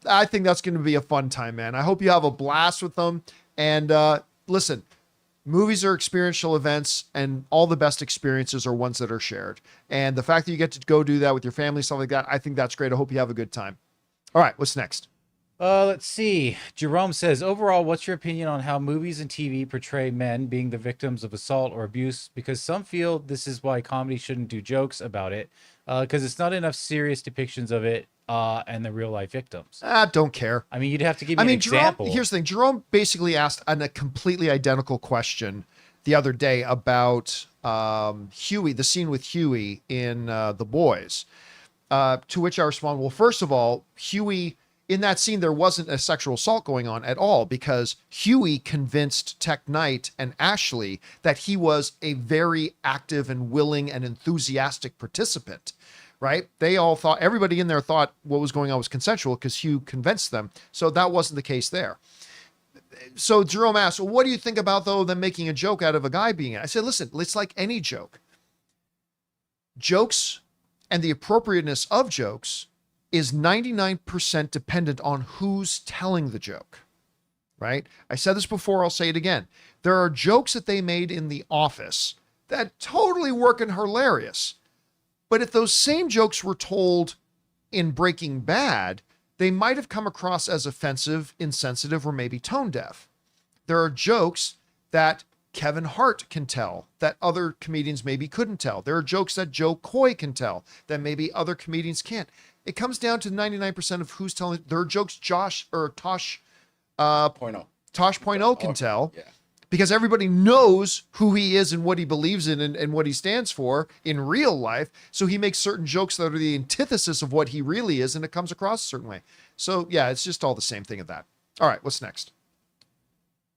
I think that's going to be a fun time, man. I hope you have a blast with them. And listen, movies are experiential events, and all the best experiences are ones that are shared. And the fact that you get to go do that with your family, stuff like that, I think that's great. I hope you have a good time. All right, what's next? Let's see. Jerome says, overall, what's your opinion on how movies and TV portray men being the victims of assault or abuse? Because some feel this is why comedy shouldn't do jokes about it, because it's not enough serious depictions of it and the real life victims. Don't care. I mean, you'd have to give me an example. Here's the thing. Jerome basically asked a completely identical question the other day about Huey, the scene with Huey in The Boys, to which I respond, well, first of all, Huey, in that scene, there wasn't a sexual assault going on at all because Huey convinced Tech Knight and Ashley that he was a very active and willing and enthusiastic participant, right? They all thought, everybody in there thought what was going on was consensual because Hugh convinced them. So that wasn't the case there. So Jerome asked, well, what do you think about, though, them making a joke out of a guy being it? I said, listen, it's like any joke. Jokes and the appropriateness of jokes is 99% dependent on who's telling the joke, right? I said this before, I'll say it again. There are jokes that they made in The Office that totally work and hilarious. But if those same jokes were told in Breaking Bad, they might have come across as offensive, insensitive, or maybe tone deaf. There are jokes that Kevin Hart can tell that other comedians maybe couldn't tell. There are jokes that Joe Coy can tell that maybe other comedians can't. It comes down to 99% of who's telling. There are jokes Tosh Point O can tell, because everybody knows who he is and what he believes in and what he stands for in real life. So he makes certain jokes that are the antithesis of what he really is, and it comes across a certain way. So yeah, it's just all the same thing of that. All right, what's next?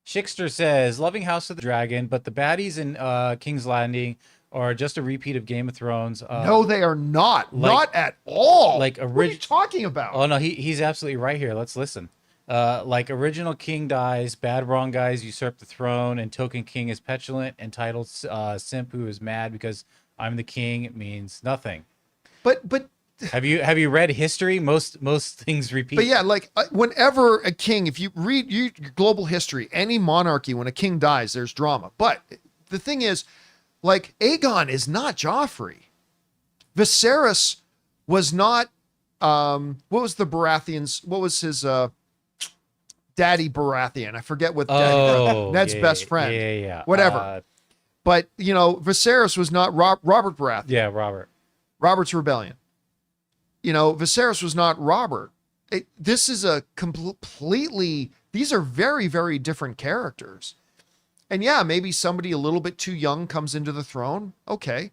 Schickster says, loving House of the Dragon, but the baddies in King's Landing are just a repeat of Game of Thrones. No, they are not. Not at all. What are you talking about? Oh, no, he's absolutely right here. Let's listen. Like original king dies, bad wrong guys usurp the throne, and token king is petulant, entitled simp who is mad because I'm the king means nothing. But have you read history? Most things repeat. But yeah, like whenever a king, if you read your global history, any monarchy, when a king dies, there's drama. But the thing is, like, Aegon is not Joffrey. Viserys was not, what was the Baratheons? What was his daddy Baratheon? I forget what daddy Ned's best friend. Yeah. Whatever. But, Viserys was not Robert Baratheon. Yeah, Robert. Robert's Rebellion. Viserys was not Robert. This is a completely, these are very, very different characters. And yeah, maybe somebody a little bit too young comes into the throne. Okay.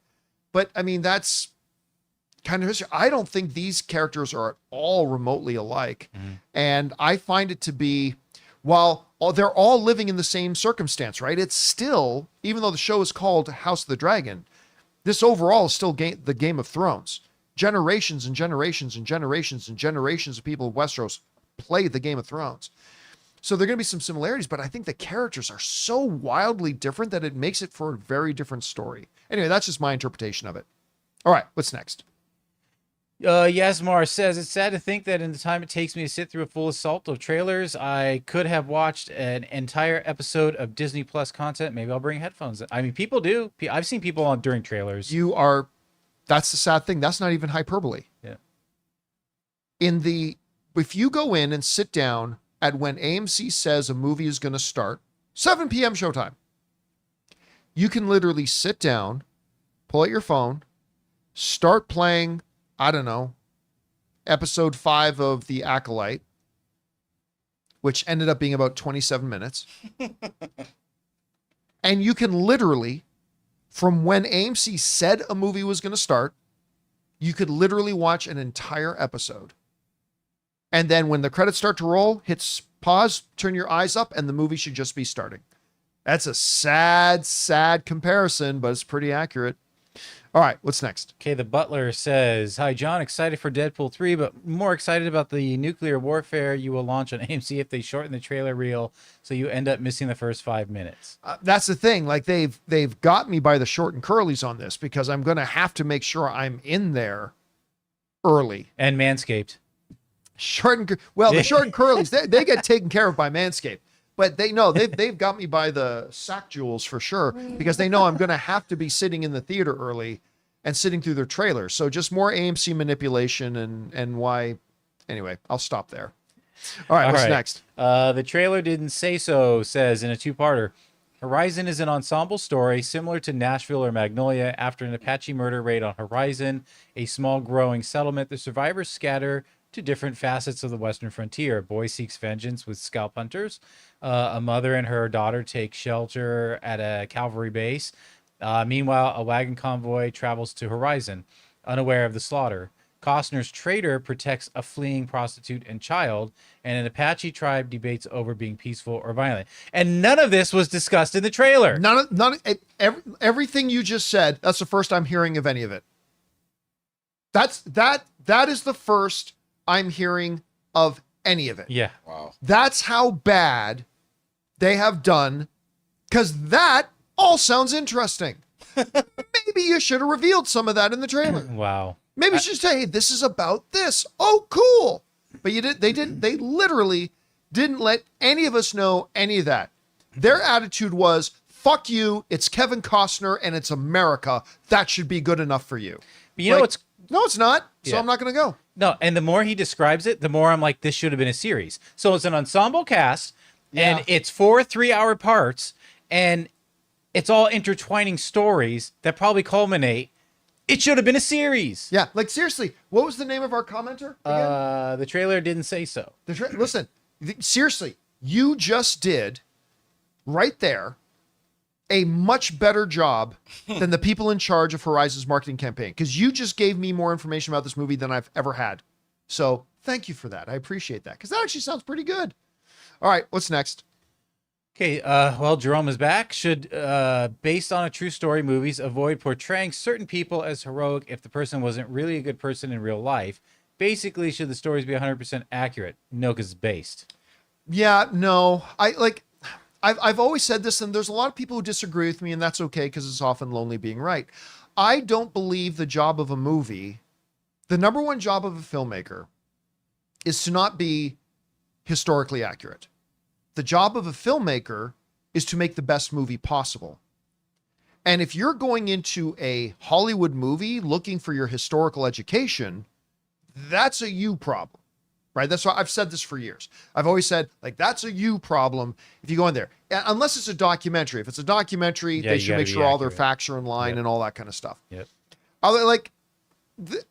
But I mean, that's kind of history. I don't think these characters are at all remotely alike. Mm-hmm. And I find it to be, while they're all living in the same circumstance, right? It's still, even though the show is called House of the Dragon, this overall is still the Game of Thrones. Generations and generations and generations and generations of people of Westeros play the Game of Thrones. So there are going to be some similarities, but I think the characters are so wildly different that it makes it for a very different story. Anyway, that's just my interpretation of it. All right, what's next? Yasmar says, it's sad to think that in the time it takes me to sit through a full assault of trailers, I could have watched an entire episode of Disney Plus content. Maybe I'll bring headphones. I mean, people do. I've seen people on during trailers. That's the sad thing. That's not even hyperbole. Yeah. If you go in and sit down at when AMC says a movie is going to start, 7 p.m. showtime, you can literally sit down, pull out your phone, start playing, I don't know, episode 5 of The Acolyte, which ended up being about 27 minutes. And you can literally, from when AMC said a movie was going to start, you could literally watch an entire episode. And then when the credits start to roll, hit pause, turn your eyes up, and the movie should just be starting. That's a sad, sad comparison, but it's pretty accurate. All right, what's next? Okay, the Butler says, hi, John, excited for Deadpool 3, but more excited about the nuclear warfare you will launch on AMC if they shorten the trailer reel so you end up missing the first 5 minutes. That's the thing. Like, they've got me by the short and curlies on this because I'm going to have to make sure I'm in there early. And Manscaped. The short and curlies, they get taken care of by Manscaped. But they know they've got me by the sack jewels for sure because they know I'm going to have to be sitting in the theater early and sitting through their trailers. So just more AMC manipulation and why. Anyway, I'll stop there. All right, what's next? The trailer didn't say so says in a two-parter, Horizon is an ensemble story similar to Nashville or Magnolia. After an Apache murder raid on Horizon, a small growing settlement, the survivors scatter to different facets of the Western frontier. A boy seeks vengeance with scalp hunters. A mother and her daughter take shelter at a cavalry base. Meanwhile, a wagon convoy travels to Horizon, unaware of the slaughter. Costner's trader protects a fleeing prostitute and child, and an Apache tribe debates over being peaceful or violent. And none of this was discussed in the trailer. Everything you just said, that's the first I'm hearing of any of it. That is the first I'm hearing of any of it. Yeah. Wow. That's how bad they have done, because that all sounds interesting. Maybe you should have revealed some of that in the trailer. Wow. Maybe you should say, hey, this is about this. Oh, cool. But they literally didn't let any of us know any of that. Their attitude was, fuck you, it's Kevin Costner and it's America. That should be good enough for you. But you know what's... No, it's not. So Yeah. I'm not going to go. No, and the more he describes it, the more I'm like, this should have been a series. So it's an ensemble cast, and it's 4 3-hour parts, and it's all intertwining stories that probably culminate. It should have been a series. Yeah, like seriously, what was the name of our commenter again? The trailer didn't say so. Listen, seriously, you just did right there a much better job than the people in charge of Horizon's marketing campaign, because you just gave me more information about this movie than I've ever had. So thank you for that. I appreciate that, because that actually sounds pretty good. All right, what's next? Okay, well, Jerome is back. Should, based on a true story movies, avoid portraying certain people as heroic if the person wasn't really a good person in real life? Basically, should the stories be 100% accurate? No, because it's based. Yeah, no. I've always said this, and there's a lot of people who disagree with me, and that's okay because it's often lonely being right. I don't believe the job of a movie, the number one job of a filmmaker, is to not be historically accurate. The job of a filmmaker is to make the best movie possible. And if you're going into a Hollywood movie looking for your historical education, that's a you problem. Right? That's why I've said this for years. I've always said, like, that's a you problem if you go in there. Unless it's a documentary. If it's a documentary, they should make sure all their facts are in line and all that kind of stuff. Yep.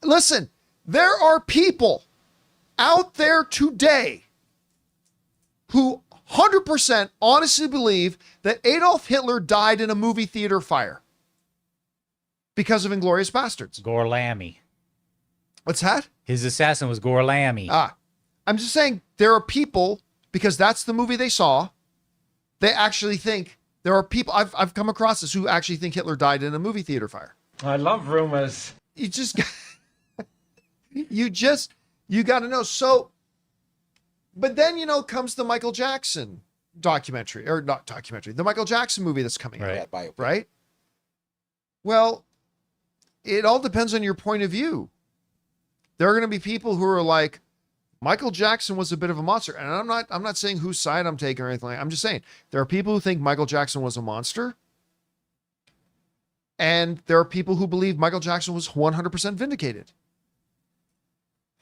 Listen, there are people out there today who 100% honestly believe that Adolf Hitler died in a movie theater fire because of Inglourious Bastards. Gorlami. What's that? His assassin was Gorlami. I'm just saying there are people, because that's the movie they saw, they actually think, there are people, I've come across this, who actually think Hitler died in a movie theater fire. I love rumors. You got to know. So, but then, comes the Michael Jackson documentary, or not documentary, the Michael Jackson movie that's coming out, right? Well, it all depends on your point of view. There are going to be people who are like, Michael Jackson was a bit of a monster. And I'm not saying whose side I'm taking or anything like that. I'm just saying there are people who think Michael Jackson was a monster. And there are people who believe Michael Jackson was 100% vindicated.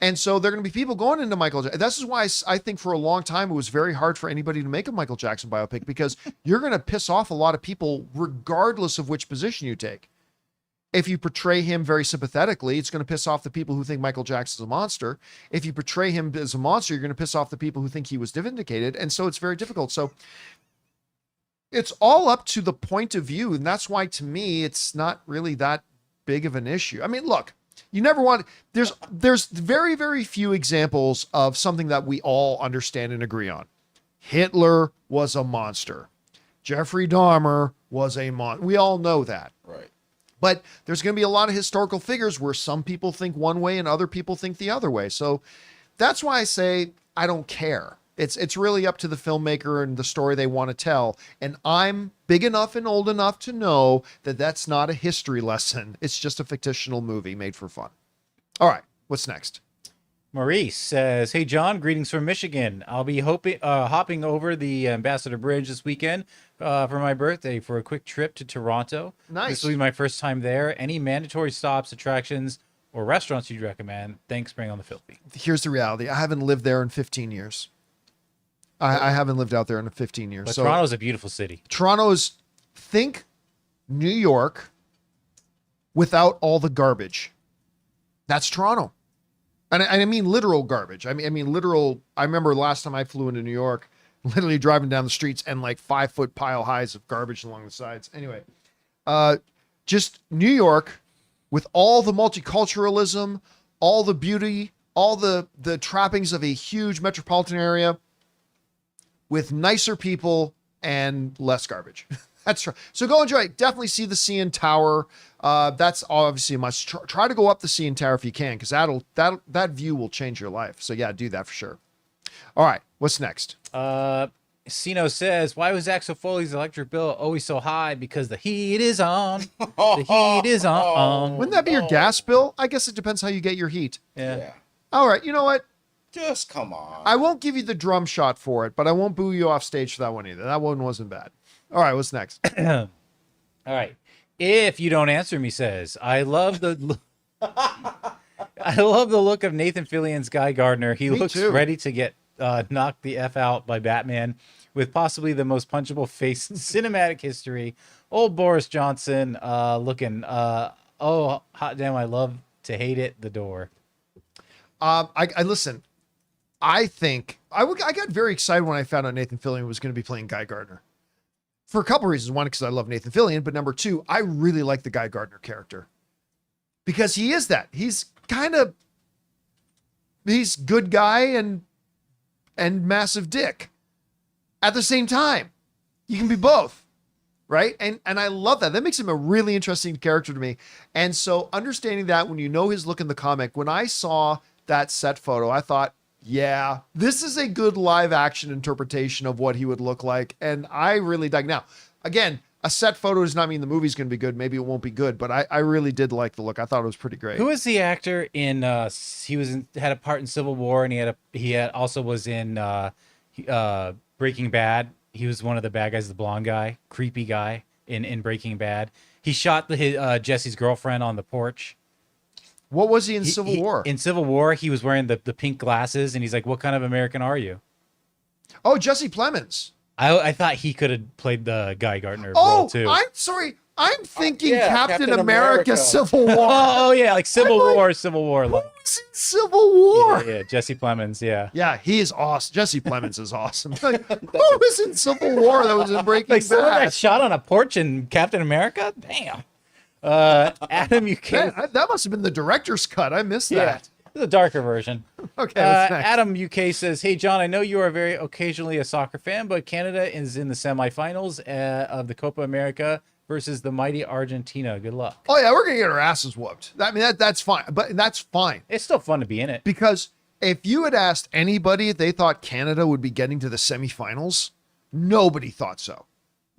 And so there are going to be people going into Michael Jackson. This is why I think for a long time it was very hard for anybody to make a Michael Jackson biopic, because you're going to piss off a lot of people regardless of which position you take. If you portray him very sympathetically, it's going to piss off the people who think Michael Jackson's a monster. If you portray him as a monster, you're going to piss off the people who think he was vindicated. And so it's very difficult. So it's all up to the point of view. And that's why, to me, it's not really that big of an issue. I mean, look, you never want, there's very, very few examples of something that we all understand and agree on. Hitler was a monster. Jeffrey Dahmer was a monster. We all know that. Right. But there's going to be a lot of historical figures where some people think one way and other people think the other way. So that's why I say I don't care. It's really up to the filmmaker and the story they want to tell. And I'm big enough and old enough to know that that's not a history lesson. It's just a fictional movie made for fun. All right, what's next? Maurice says, "Hey John, greetings from Michigan. I'll be hopping over the Ambassador Bridge this weekend for my birthday for a quick trip to Toronto. Nice. This will be my first time there. Any mandatory stops, attractions, or restaurants you'd recommend? Thanks, Bring on the Filthy." Here's the reality. I haven't lived there in 15 years. I haven't lived out there in 15 years. But so Toronto's a beautiful city. Toronto's, think New York without all the garbage. That's Toronto. And I mean literal garbage. I mean literal. I remember last time I flew into New York, literally driving down the streets and like 5-foot pile highs of garbage along the sides. Anyway, just New York with all the multiculturalism, all the beauty, all the trappings of a huge metropolitan area with nicer people and less garbage. That's true. So go enjoy it. Definitely see the CN Tower. That's obviously a must. Try to go up the CN Tower if you can, because that view will change your life. So yeah, do that for sure. All right, what's next? Sino says, "Why was Axel Foley's electric bill always so high? Because the heat is on. The heat is on." Wouldn't that be your gas bill? I guess it depends how you get your heat. Yeah. All right, you know what? Just come on. I won't give you the drum shot for it, but I won't boo you off stage for that one either. That one wasn't bad. All right, what's next? All right. If you don't answer me, says, I love the look of Nathan Fillion's Guy Gardner. He looks too. ready to get knocked the F out by Batman with possibly the most punchable face in cinematic history. Old Boris Johnson looking, oh, hot damn, I love to hate it, the door. I listen. I think I got very excited when I found out Nathan Fillion was going to be playing Guy Gardner. For a couple reasons. One, because I love Nathan Fillion, but number two, I really like the Guy Gardner character. Because he is that. He's good guy and massive dick at the same time. You can be both, right? And I love that. That makes him a really interesting character to me. And so understanding that when you know his look in the comic, when I saw that set photo, I thought, yeah, this is a good live action interpretation of what he would look like. And I really dug. Now, again, a set photo does not mean the movie's going to be good. Maybe it won't be good, but I really did like the look. I thought it was pretty great. Who was the actor in, had a part in Civil War, and he also was in Breaking Bad. He was one of the bad guys, the blonde guy, creepy guy in Breaking Bad. He shot Jesse's girlfriend on the porch. What was he in Civil War? In Civil War, he was wearing the pink glasses, and he's like, "What kind of American are you?" Oh, Jesse Plemons. I thought he could have played the Guy Gardner role too. I'm sorry. I'm thinking yeah, Captain America Civil War. Oh yeah, like Civil War. Who Like, was in Civil War? yeah, Jesse Plemons. Yeah. Yeah, he is awesome. Jesse Plemons is awesome. Like, who was in Civil War that was in Breaking Like someone got Bad? shot on a porch in Captain America. Damn. Adam, you can't. Man, that must have been the director's cut. I missed Yeah, that. the darker version. Okay, what's next? Adam UK says, "Hey John, I know you are very occasionally a soccer fan, but Canada is in the semifinals of the Copa America versus the mighty Argentina. Good luck." Oh yeah, we're gonna get our asses whooped. I mean that's fine, but that's fine It's still fun to be in it. because if you had asked anybody if they thought Canada would be getting to the semifinals, nobody thought so.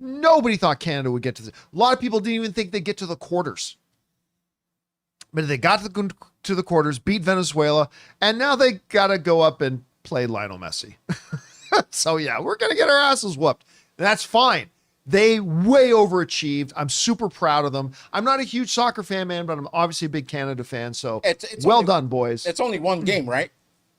Nobody thought Canada would get to a lot of people didn't even think they'd get to the quarters. But they got to the quarters, beat Venezuela, and now they got to go up and play Lionel Messi. So, yeah, we're going to get our asses whooped. That's fine. They way overachieved. I'm super proud of them. I'm not a huge soccer fan, man, but I'm obviously a big Canada fan. So, It's well only- done, boys. It's only one game, right?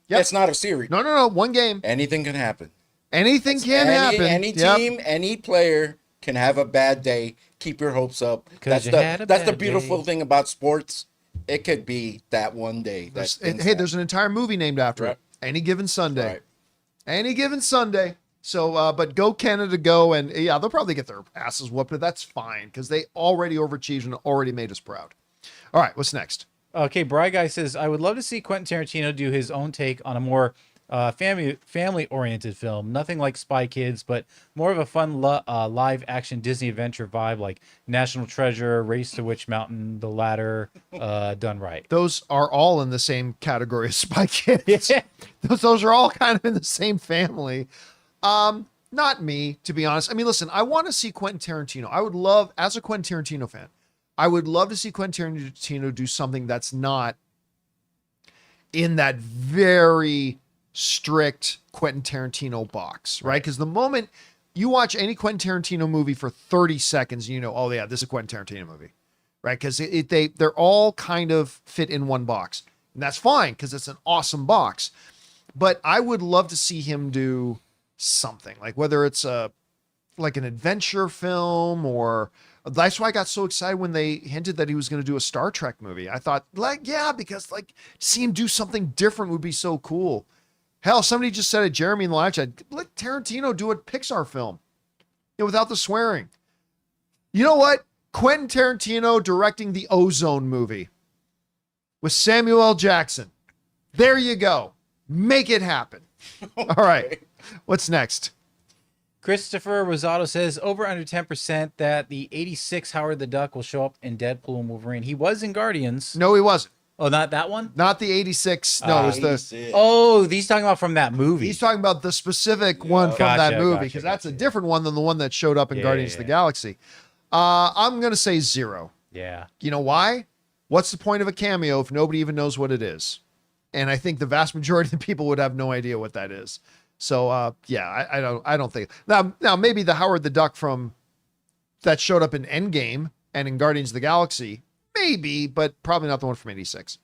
Yep. It's not a series. No. One game. Anything can happen. Anything can happen. Any Yep. team, any player can have a bad day. Keep your hopes up. 'Cause That's you the had a that's the bad beautiful day. thing about sports. It could be that one day. Hey, there's an entire movie named after Right. it. Any Given Sunday. Right. Any Given Sunday. So, but go Canada, go. And yeah, they'll probably get their asses whooped, but that's fine because they already overachieved and already made us proud. All right, what's next? Okay, Bry Guy says, I would love to see Quentin Tarantino do his own take on a more family-oriented film. Nothing like Spy Kids, but more of a fun live-action Disney adventure vibe like National Treasure, Race to Witch Mountain, The Ladder, done right. Those are all in the same category as Spy Kids. Those are all kind of in the same family. Not me, to be honest. I mean, listen, I want to see Quentin Tarantino. I would love, as a Quentin Tarantino fan, I would love to see Quentin Tarantino do something that's not in that very strict Quentin Tarantino box, right? Because the moment you watch any Quentin Tarantino movie for 30 seconds, you know, oh yeah, this is a Quentin Tarantino movie, right? Because they're all kind of fit in one box, and that's fine because it's an awesome box. But I would love to see him do something like whether it's like an adventure film or that's why I got so excited when they hinted that he was going to do a Star Trek movie. I thought because see him do something different would be so cool. Hell, somebody just said it, Jeremy in the live chat, let Tarantino do a Pixar film, without the swearing. You know what? Quentin Tarantino directing the Ozone movie with Samuel L. Jackson. There you go. Make it happen. All right. What's next? Christopher Rosado says, over under 10% that the 86 Howard the Duck will show up in Deadpool and Wolverine. He was in Guardians. No, he wasn't. Oh, not that one? Not the 86. No, it was the... 86. Oh, he's talking about from that movie. He's talking about the specific one from Gotcha, that movie, gotcha, because that's a gotcha. different one than the one that showed up in Guardians of the Galaxy. I'm going to say 0. Yeah. You know why? What's the point of a cameo if nobody even knows what it is? And I think the vast majority of the people would have no idea what that is. So, I don't think now maybe the Howard the Duck from that showed up in Endgame and in Guardians of the Galaxy, maybe, but probably not the one from 86.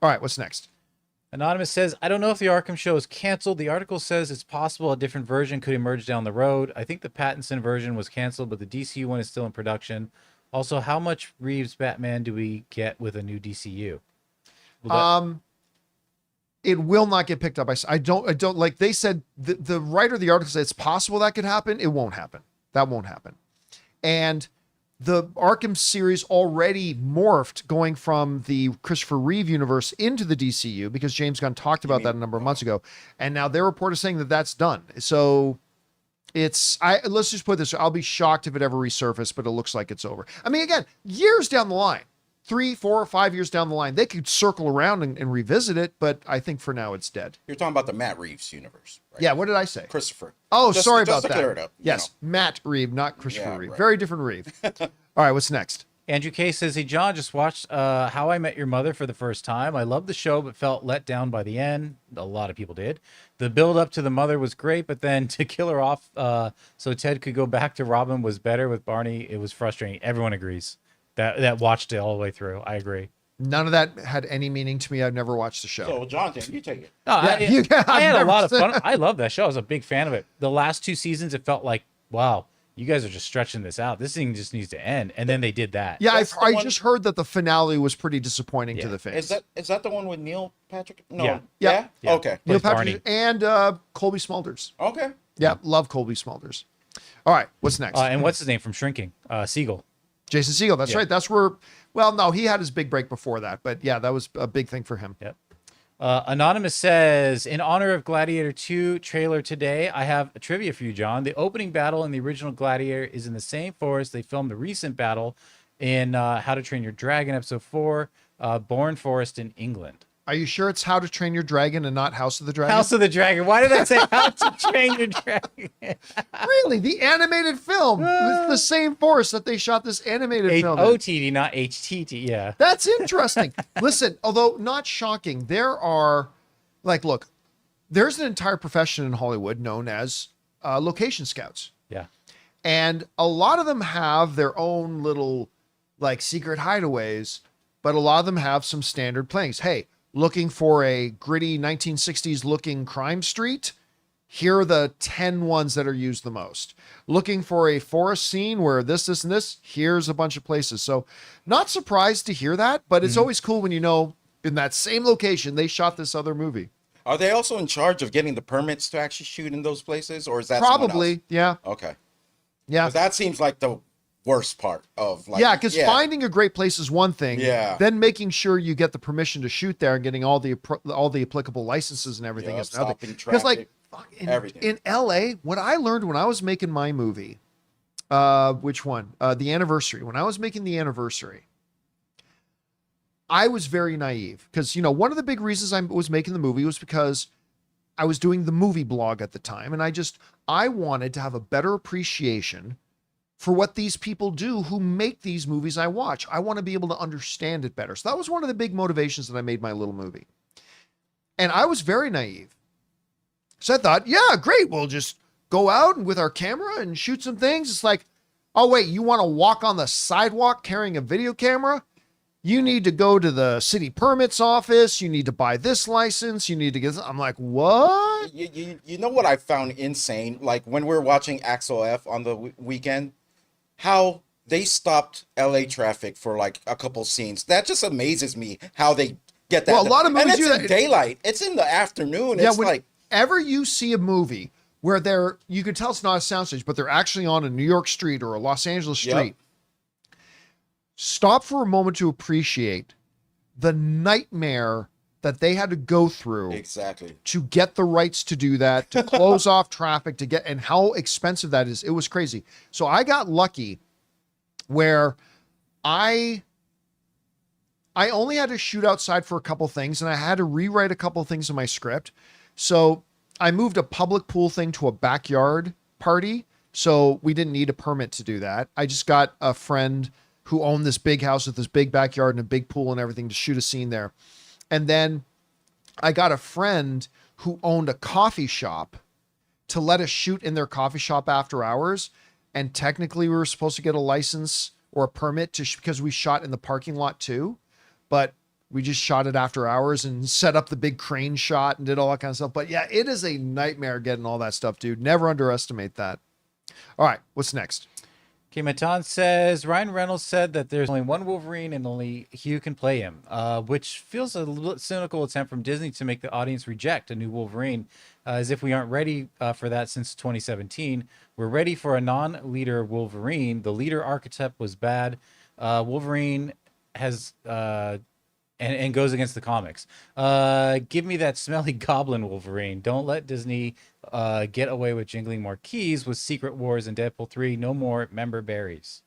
All right, what's next? Anonymous says, I don't know if the Arkham show is canceled. The article says it's possible a different version could emerge down the road. I think the Pattinson version was canceled, but the DCU one is still in production. Also, how much Reeves Batman do we get with a new DCU? It will not get picked up. I don't like they said the writer of the article said it's possible that could happen. It won't happen. That won't happen. And the Arkham series already morphed going from the Christopher Reeve universe into the DCU because James Gunn talked about that a number of months ago. And now their report is saying that that's done. So let's just put this. I'll be shocked if it ever resurfaced, but it looks like it's over. I mean, again, years down the line, 3, 4, 5 years down the line, they could circle around and revisit it. But I think for now it's dead. You're talking about the Matt Reeves universe, right? Yeah. What did I say? Christopher. Oh, Just- sorry just about to that. clear it up, you Yes, Matt Reeve, not Christopher Yeah, Reeve. right. Very different Reeve. All right, what's next? Andrew K says, hey, John, just watched How I Met Your Mother for the first time. I loved the show, but felt let down by the end. A lot of people did. The build up to the mother was great, but then to kill her off so Ted could go back to Robin was better with Barney. It was frustrating. Everyone agrees. That watched it all the way through. I agree. None of that had any meaning to me. I've never watched the show. So, Jonathan, you take it. No, I had a never lot of said- fun. I love that show. I was a big fan of it. The last 2 seasons, it felt like, wow, you guys are just stretching this out. This thing just needs to end. And then they did that. Yeah, That's the I one- just heard that the finale was pretty disappointing to Yeah. the fans. Is that the one with Neil Patrick? No. Yeah. Yeah. Yeah. Okay. Neil Plays Patrick Barney. and Colby Smulders. Okay. Yeah, love Colby Smulders. All right, what's next? And what's his name from Shrinking? Siegel. Jason Segel. That's Yeah. right. That's where. Well, no, he had his big break before that, but yeah, that was a big thing for him. Yep. Anonymous says, in honor of Gladiator 2 trailer today, I have a trivia for you, John. The opening battle in the original Gladiator is in the same forest they filmed the recent battle in How to Train Your Dragon episode 4, Bourne Forest in England. Are you sure it's How to Train Your Dragon and not House of the Dragon? House of the Dragon. Why did I say How to Train Your Dragon? Really? The animated film. It's the same force that they shot this animated film in. OTT, not HTT. Yeah. That's interesting. Listen, although not shocking, there are, like, look, there's an entire profession in Hollywood known as location scouts. Yeah. And a lot of them have their own little, like, secret hideaways, but a lot of them have some standard plans. Hey, looking for a gritty 1960s looking crime street? Here are the 10 ones that are used the most. Looking for a forest scene where this, and this? Here's a bunch of places. So not surprised to hear that, but it's always cool when you know in that same location they shot this other movie. Are they also in charge of getting the permits to actually shoot in those places, or is that someone Probably, else? yeah. Okay. Yeah. 'Cause that seems like the worst part of, like, Yeah, because finding a great place is one thing. Yeah. Then making sure you get the permission to shoot there and getting all the applicable licenses and everything is another. stopping Because, like, traffic, everything. in LA, what I learned when I was making my movie, which one? The Anniversary. When I was making The Anniversary, I was very naive because, you know, one of the big reasons I was making the movie was because I was doing the movie blog at the time. And I wanted to have a better appreciation for what these people do who make these movies I watch. I want to be able to understand it better. So that was one of the big motivations that I made my little movie. And I was very naive. So I thought, yeah, great. We'll just go out and with our camera and shoot some things. It's like, oh, wait, you want to walk on the sidewalk carrying a video camera? You need to go to the city permits office. You need to buy this license. You need to get. I'm like, what? You know what I found insane? Like when we were watching Axel F on the weekend, how they stopped LA traffic for like a couple scenes. That just amazes me how they get that. Well, a lot of movies and it's do in that. daylight. It's in the afternoon. Yeah, It's like, whenever you see a movie where you could tell it's not a soundstage, but they're actually on a New York street or a Los Angeles street. Yep. Stop for a moment to appreciate the nightmare that they had to go through exactly. to get the rights to do that, to close off traffic, to get, and how expensive that is. It was crazy. So I got lucky where I only had to shoot outside for a couple things, and I had to rewrite a couple things in my script. So I moved a public pool thing to a backyard party. So we didn't need a permit to do that. I just got a friend who owned this big house with this big backyard and a big pool and everything to shoot a scene there. And then I got a friend who owned a coffee shop to let us shoot in their coffee shop after hours. And technically we were supposed to get a license or a permit because we shot in the parking lot too, but we just shot it after hours and set up the big crane shot and did all that kind of stuff. But yeah, it is a nightmare getting all that stuff, dude. Never underestimate that. All right, what's next? Okay, Matan says Ryan Reynolds said that there's only one Wolverine and only Hugh can play him, which feels a little cynical attempt from Disney to make the audience reject a new Wolverine, as if we aren't ready for that since 2017. We're ready for a non-leader Wolverine. The leader archetype was bad. Wolverine has and goes against the comics. Give me that smelly goblin Wolverine. Don't let Disney get away with jingling more keys with Secret Wars and Deadpool 3. No more member berries.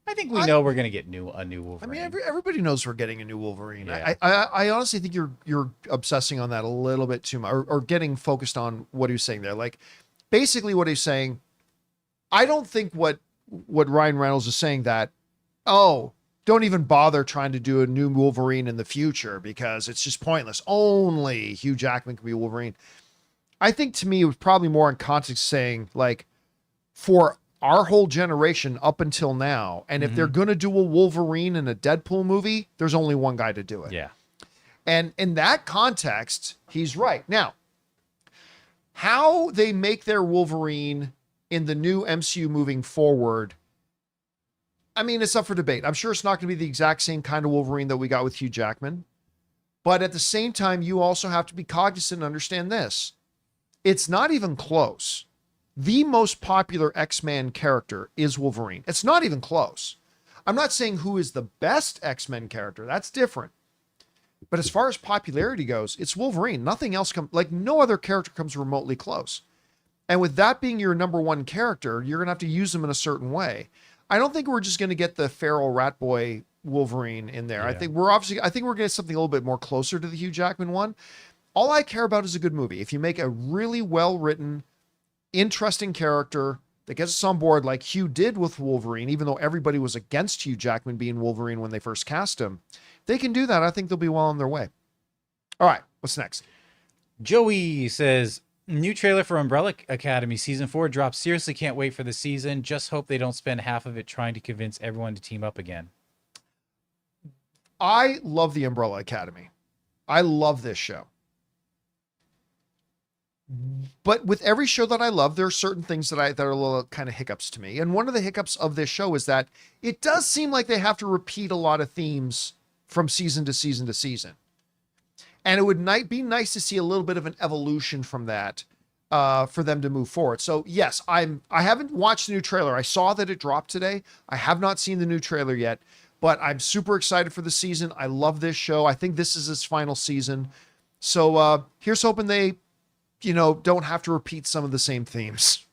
I think we know we're gonna get a new Wolverine. I mean, everybody knows we're getting a new Wolverine. Yeah. I honestly think you're obsessing on that a little bit too much, or getting focused on what he was saying there. Like, basically, what he's saying. I don't think what Ryan Reynolds is saying that, oh, don't even bother trying to do a new Wolverine in the future because it's just pointless. Only Hugh Jackman can be Wolverine. I think to me it was probably more in context saying, like, for our whole generation up until now, and if they're going to do a Wolverine in a Deadpool movie, there's only one guy to do it. Yeah. And in that context, he's right. Now, how they make their Wolverine in the new MCU moving forward, I mean, it's up for debate. I'm sure it's not going to be the exact same kind of Wolverine that we got with Hugh Jackman. But at the same time, you also have to be cognizant and understand this. It's not even close. The most popular X-Men character is Wolverine. It's not even close. I'm not saying who is the best X-Men character. That's different. But as far as popularity goes, it's Wolverine. Nothing else no other character comes remotely close. And with that being your number one character, you're going to have to use them in a certain way. I don't think we're just going to get the feral rat boy Wolverine in there. I Yeah. think we're going to get something a little bit more closer to the Hugh Jackman one. All I care about is a good movie. If you make a really well-written, interesting character that gets us on board like Hugh did with Wolverine, even though everybody was against Hugh Jackman being Wolverine when they first cast him, they can do that. I think they'll be well on their way. All right, what's next? Joey says, new trailer for Umbrella Academy season 4 drops. Seriously can't wait for the season. Just hope they don't spend half of it trying to convince everyone to team up again. I love the Umbrella Academy. I love this show. But with every show that I love, there are certain things that are a little kind of hiccups to me. And one of the hiccups of this show is that it does seem like they have to repeat a lot of themes from season to season to season. And it would be nice to see a little bit of an evolution from that for them to move forward. So yes, I haven't watched the new trailer. I saw that it dropped today. I have not seen the new trailer yet, but I'm super excited for the season. I love this show. I think this is its final season. So here's hoping they, don't have to repeat some of the same themes.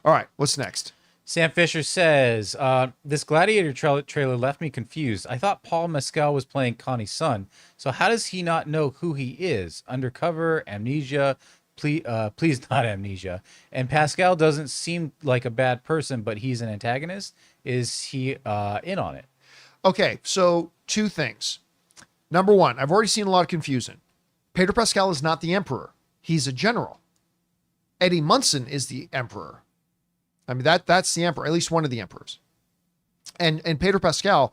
All right, what's next? Sam Fisher says, this Gladiator trailer left me confused. I thought Paul Mescal was playing Connie's son. So how does he not know who he is? Undercover, amnesia, please not amnesia. And Pascal doesn't seem like a bad person, but he's an antagonist. Is he in on it? Okay, so two things. Number one, I've already seen a lot of confusion. Pedro Pascal is not the emperor. He's a general. Eddie Munson is the emperor. I mean, that's the emperor, at least one of the emperors. And Pedro Pascal,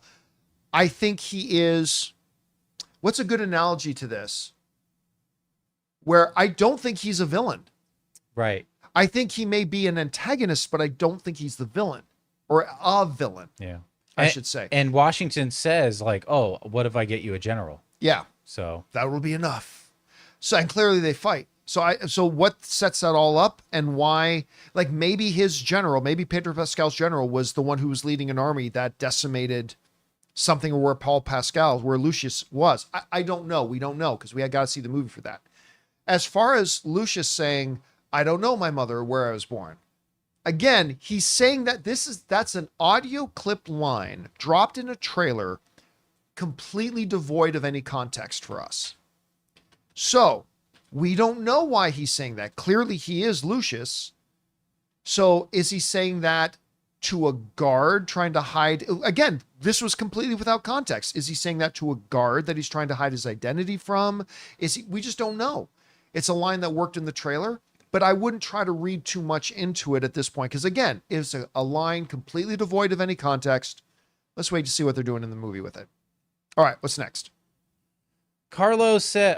I think he is, what's a good analogy to this? Where I don't think he's a villain. Right. I think he may be an antagonist, but I don't think he's the villain or a villain. Yeah. I should say. And Washington says like, oh, what if I get you a general? Yeah. So that will be enough. So, and clearly they fight. So what sets that all up and why, like maybe his general, maybe Pedro Pascal's general was the one who was leading an army that decimated something where Lucius was. I don't know. We don't know because we got to see the movie for that. As far as Lucius saying, I don't know my mother or where I was born. Again, he's saying that that's an audio clip line dropped in a trailer, completely devoid of any context for us. So we don't know why he's saying that. Clearly he is Lucius. So is he saying that to a guard trying to hide? Again, this was completely without context. Is he saying that to a guard that he's trying to hide his identity from? We just don't know. It's a line that worked in the trailer, but I wouldn't try to read too much into it at this point. Because again, it's a line completely devoid of any context. Let's wait to see what they're doing in the movie with it. All right, what's next? Carlos said,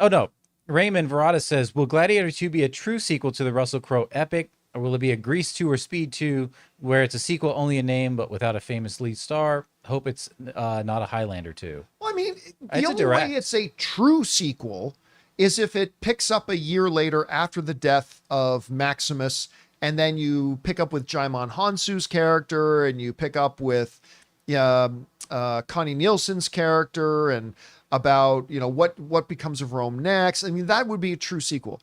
Raymond Verada says, will Gladiator 2 be a true sequel to the Russell Crowe epic, or will it be a Grease 2 or Speed 2, where it's a sequel only in name but without a famous lead star? Hope it's not a Highlander 2. Well, I mean, the only way it's a true sequel is if it picks up a year later after the death of Maximus, and then you pick up with Jaimon Hansu's character, and you pick up with Connie Nielsen's character, and about, what becomes of Rome next. I mean, that would be a true sequel.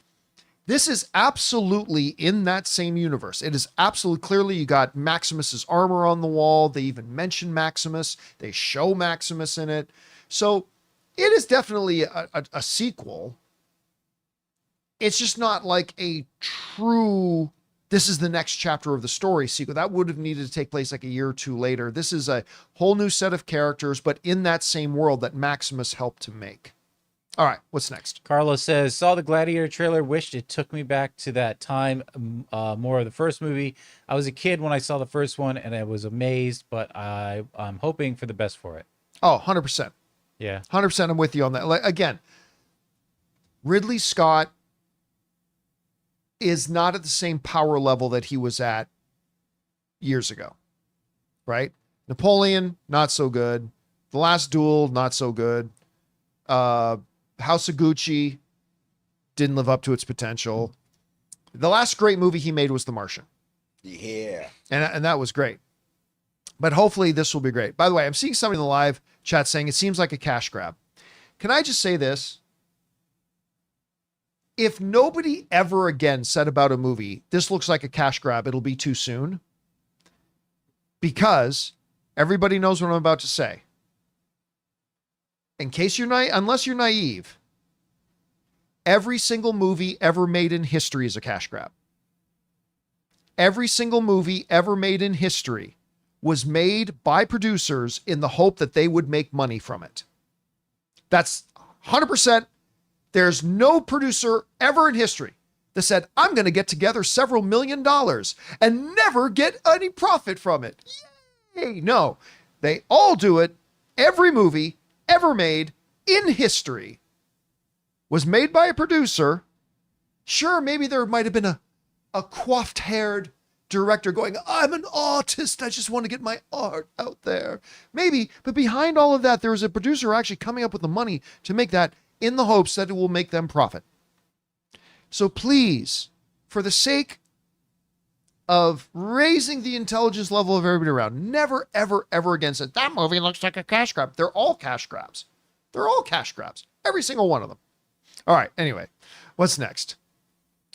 This is absolutely in that same universe. It is absolutely clearly, you got Maximus's armor on the wall. They even mention Maximus. They show Maximus in it. So it is definitely a sequel. It's just not like a true, this is the next chapter of the story sequel. That would have needed to take place like a year or two later. This is a whole new set of characters, but in that same world that Maximus helped to make. All right, what's next? Carlos says, saw the Gladiator trailer, wished it took me back to that time, more of the first movie. I was a kid when I saw the first one, and I was amazed, but I'm hoping for the best for it. Oh, 100%. Yeah. 100%, I'm with you on that. Like, again, Ridley Scott is not at the same power level that he was at years ago, right? Napoleon, not so good. The Last Duel, not so good. House of Gucci didn't live up to its potential. The last great movie he made was The Martian. Yeah. And that was great. But hopefully this will be great. By the way, I'm seeing somebody in the live chat saying it seems like a cash grab. Can I just say this? If nobody ever again said about a movie, this looks like a cash grab, it'll be too soon. Because everybody knows what I'm about to say. in case you're unless you're naive, every single movie ever made in history is a cash grab. Every single movie ever made in history was made by producers in the hope that they would make money from it. That's 100%. There's no producer ever in history that said, I'm going to get together several $1 million and never get any profit from it. Yay! No, they all do it. Every movie ever made in history was made by a producer. Sure, maybe there might have been a coiffed-haired director going, I'm an artist, I just want to get my art out there. Maybe, but behind all of that, there was a producer actually coming up with the money to make that in the hopes that it will make them profit. So please, for the sake of raising the intelligence level of everybody around, never, ever, ever again say, that movie looks like a cash grab. They're all cash grabs. They're all cash grabs. Every single one of them. All right, anyway, what's next?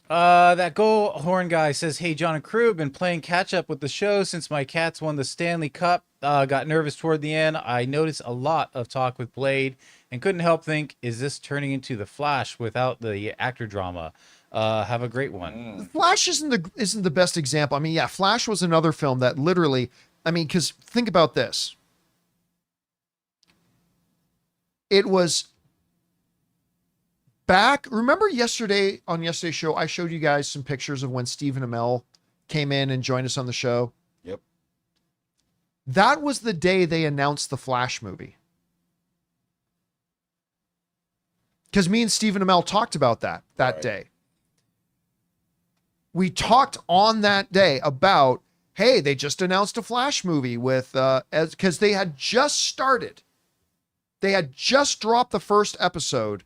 That Go Horn guy says, hey, John and crew, been playing catch up with the show since my Cats won the Stanley Cup. Got nervous toward the end. I noticed a lot of talk with Blade and couldn't help think, is this turning into The Flash without the actor drama? Have a great one. Flash isn't the best example. I mean, yeah, Flash was another film that literally, I mean, because think about this. It was back, remember yesterday on yesterday's show, I showed you guys some pictures of when Stephen Amell came in and joined us on the show. Yep. That was the day they announced the Flash movie. Because me and Stephen Amell talked about that Right. day. We talked on that day about, hey, they just announced a Flash movie with, because they had just started. They had just dropped the first episode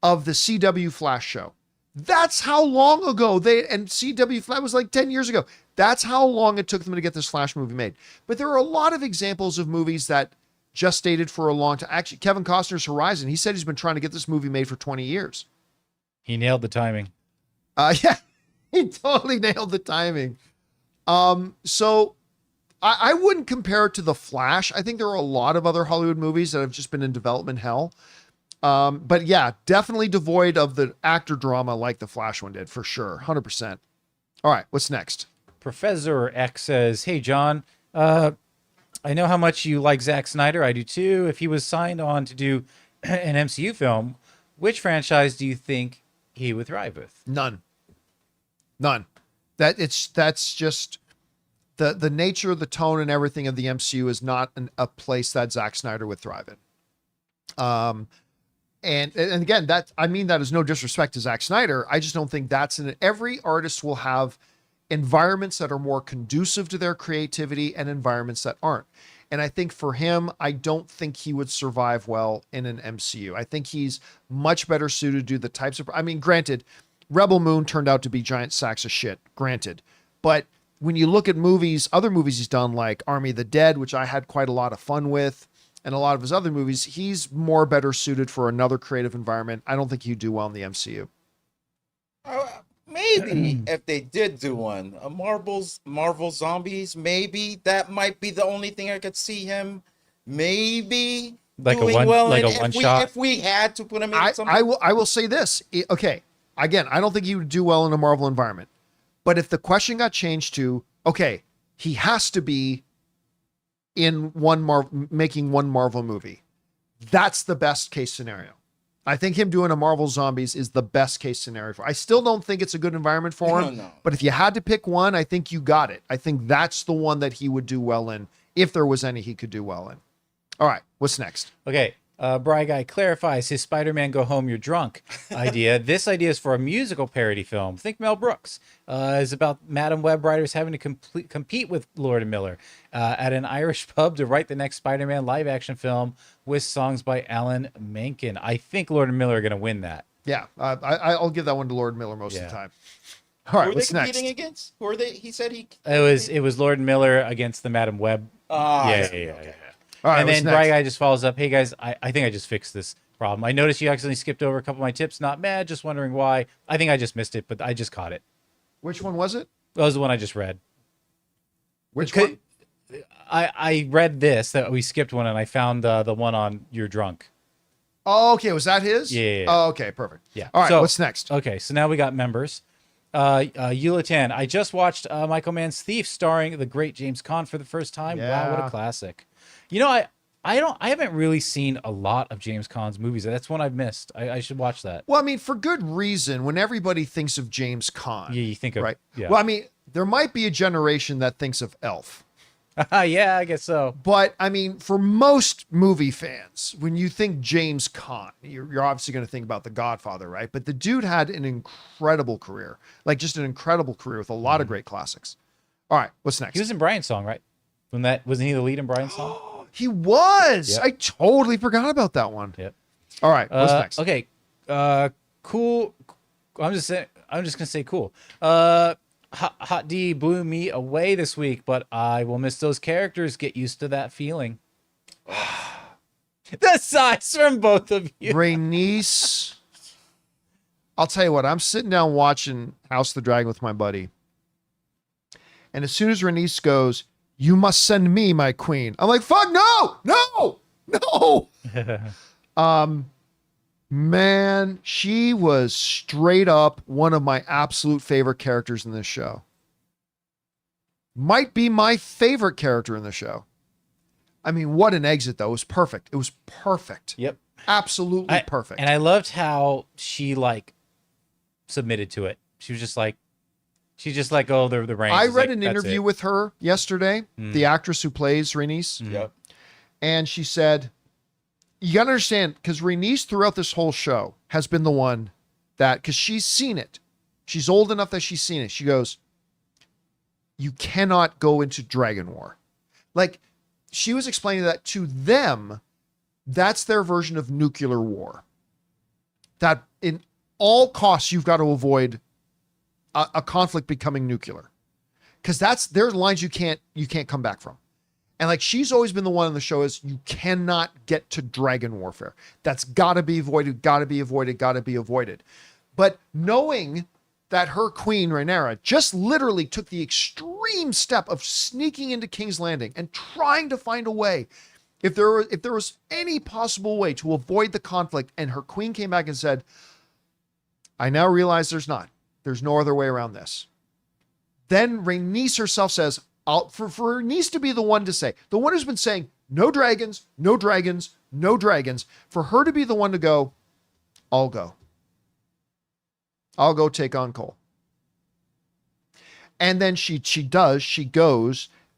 of the CW Flash show. That's how long ago and CW Flash was like 10 years ago. That's how long it took them to get this Flash movie made. But there are a lot of examples of movies that just dated for a long time. Actually, Kevin Costner's Horizon, he said he's been trying to get this movie made for 20 years. He nailed the timing. Yeah, he totally nailed the timing. So I wouldn't compare it to The Flash. I think there are a lot of other Hollywood movies that have just been in development hell. But yeah, definitely devoid of the actor drama like the Flash one did, for sure. 100%. All right, what's next? Professor X says, hey, John, I know how much you like Zack Snyder. I do too. If he was signed on to do an MCU film, which franchise do you think he would thrive with? None. That's just the nature of the tone and everything of the MCU is not a place that Zack Snyder would thrive in. And again, that, I mean, that is no disrespect to Zack Snyder. I just don't think that's every artist will have environments that are more conducive to their creativity and environments that aren't. And I think for him, I don't think he would survive well in an MCU. I think he's much better suited to do the types of, I mean, granted, Rebel Moon turned out to be giant sacks of shit, granted. But when you look at movies, other movies he's done like Army of the Dead, which I had quite a lot of fun with, and a lot of his other movies, he's more better suited for another creative environment. I don't think he'd do well in the MCU. Maybe if they did do one, Marvel Zombies, maybe that might be the only thing I could see him maybe Like doing a one, well like in. a one If shot. if we had to put him in something. I will say this. Okay. Again, I don't think he would do well in a Marvel environment. But if the question got changed to, okay, he has to be in making one Marvel movie, that's the best case scenario. I think him doing a Marvel Zombies is the best case scenario I still don't think it's a good environment for him. No. But if you had to pick one, I think you got it. I think that's the one that he would do well in, if there was any he could do well in. All right, what's next? Okay. Bry Guy clarifies his Spider-Man Go Home You're Drunk idea. This idea is for a musical parody film. Think Mel Brooks. Is about Madam Web writers having to compete with Lord and Miller at an Irish pub to write the next Spider-Man live-action film with songs by Alan Menken. I think Lord and Miller are going to win that. Yeah, I'll give that one to Lord Miller most of the time. All Who right, are they what's next? competing against? Who are they? He said he. It was Lord and Miller against the Madam Web. Yeah. All right, And what's then next? Bry Guy just follows up. Hey guys, I think I just fixed this problem. I noticed you accidentally skipped over a couple of my tips. Not mad, just wondering why. I think I just missed it, but I just caught it. Which one was it? That was the one I just read. Which one? I read this that we skipped one, and I found the one on You're Drunk. Oh, okay. Was that his? Yeah. Oh, okay. Perfect. Yeah. All right. So- What's next? Okay, so now we got members. Eula I just watched Michael Mann's Thief, starring the great James Caan for the first time. Wow, what Yeah. a classic! You know, I haven't really seen a lot of James Caan's movies. That's one I've missed. I should watch that. Well, I mean, for good reason. When everybody thinks of James Caan, Yeah, you think of right? Yeah, Well, I mean, there might be a generation that thinks of Elf. yeah, I guess so. But I mean, for most movie fans, when you think James Caan, you're obviously going to think about The Godfather, right? But the dude had an incredible career, like just an incredible career with a lot of great classics. All right, what's next? He was in Brian's song, right? Wasn't he the lead in Brian's song? He was. Yep. I totally forgot about that one. Yep. All right, what's next? Okay. Cool. I'm just gonna say cool. Hot D blew me away this week, but I will miss those characters. Get used to that feeling. The sighs from both of you. Rhaenys. I'll tell you what, I'm sitting down watching House of the Dragon with my buddy. And as soon as Rhaenys goes, "You must send me, my queen," I'm like, fuck, no. Man, she was straight up one of my absolute favorite characters in this show. Might be my favorite character in the show. I mean, what an exit, though. It was perfect. It was perfect. Yep. Absolutely perfect. And I loved how she submitted to it. She just like, oh, the reins. I It's read like, an that's interview it. with her yesterday, the actress who plays Rhaenys, Yep. and she said, you got to understand, because Rhaenys throughout this whole show has been the one that, because she's seen it. She's old enough that she's seen it. She goes, you cannot go into Dragon War. Like, she was explaining that to them, that's their version of nuclear war. That in all costs, you've got to avoid a conflict becoming nuclear. Because there's lines you can't come back from. And like, she's always been the one on the show is you cannot get to dragon warfare. That's got to be avoided, got to be avoided, got to be avoided. But knowing that her queen, Rhaenyra, just literally took the extreme step of sneaking into King's Landing and trying to find a way, if there was any possible way to avoid the conflict, and her queen came back and said, I now realize there's no other way around this. Then Rhaenys herself says, for Rhaenys to be the one to say, the one who's been saying, no dragons, no dragons, no dragons, for her to be the one to go, I'll go take on Cole. And then she goes,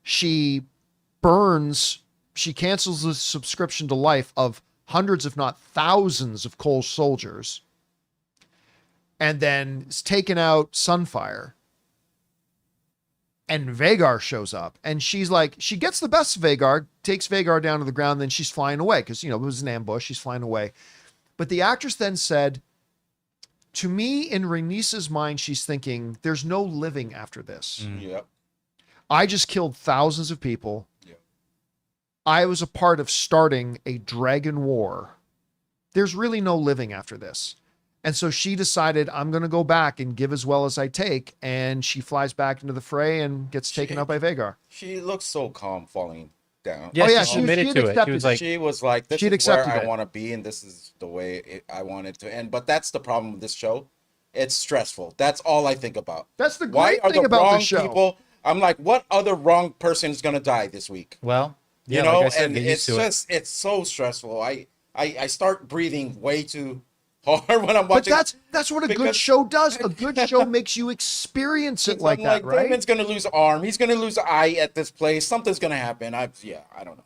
she burns, she cancels the subscription to life of hundreds, if not thousands of Cole's soldiers, and then is taken out Sunfire. And Vhagar shows up, and she's like, she gets the best of Vhagar, takes Vhagar down to the ground, then she's flying away because, it was an ambush. She's flying away. But the actress then said, to me, in Rhaenys' mind, she's thinking, there's no living after this. Yep. I just killed thousands of people. Yep. I was a part of starting a dragon war. There's really no living after this. And so she decided, I'm going to go back and give as well as I take. And she flies back into the fray and gets taken out by Vhagar. She looks so calm falling down. Yeah, Oh, yeah, she she admitted had to it. She accepted- was like, She was like, this she'd is where accepted I it. want to be, and this is the way I want it to end. But that's the problem with this show. It's stressful. That's all I think about. That's the Why great are thing the about wrong the show. people? I'm like, what other wrong person is going to die this week? well, yeah, You know, like I said, and get used it's to it. it's so stressful. I start breathing way too hard when I'm But watching. that's what a good because- show does. A good show makes you experience it like I'm that, right? Damon's gonna lose an arm. He's gonna lose an eye at this place. Something's gonna happen. I don't know.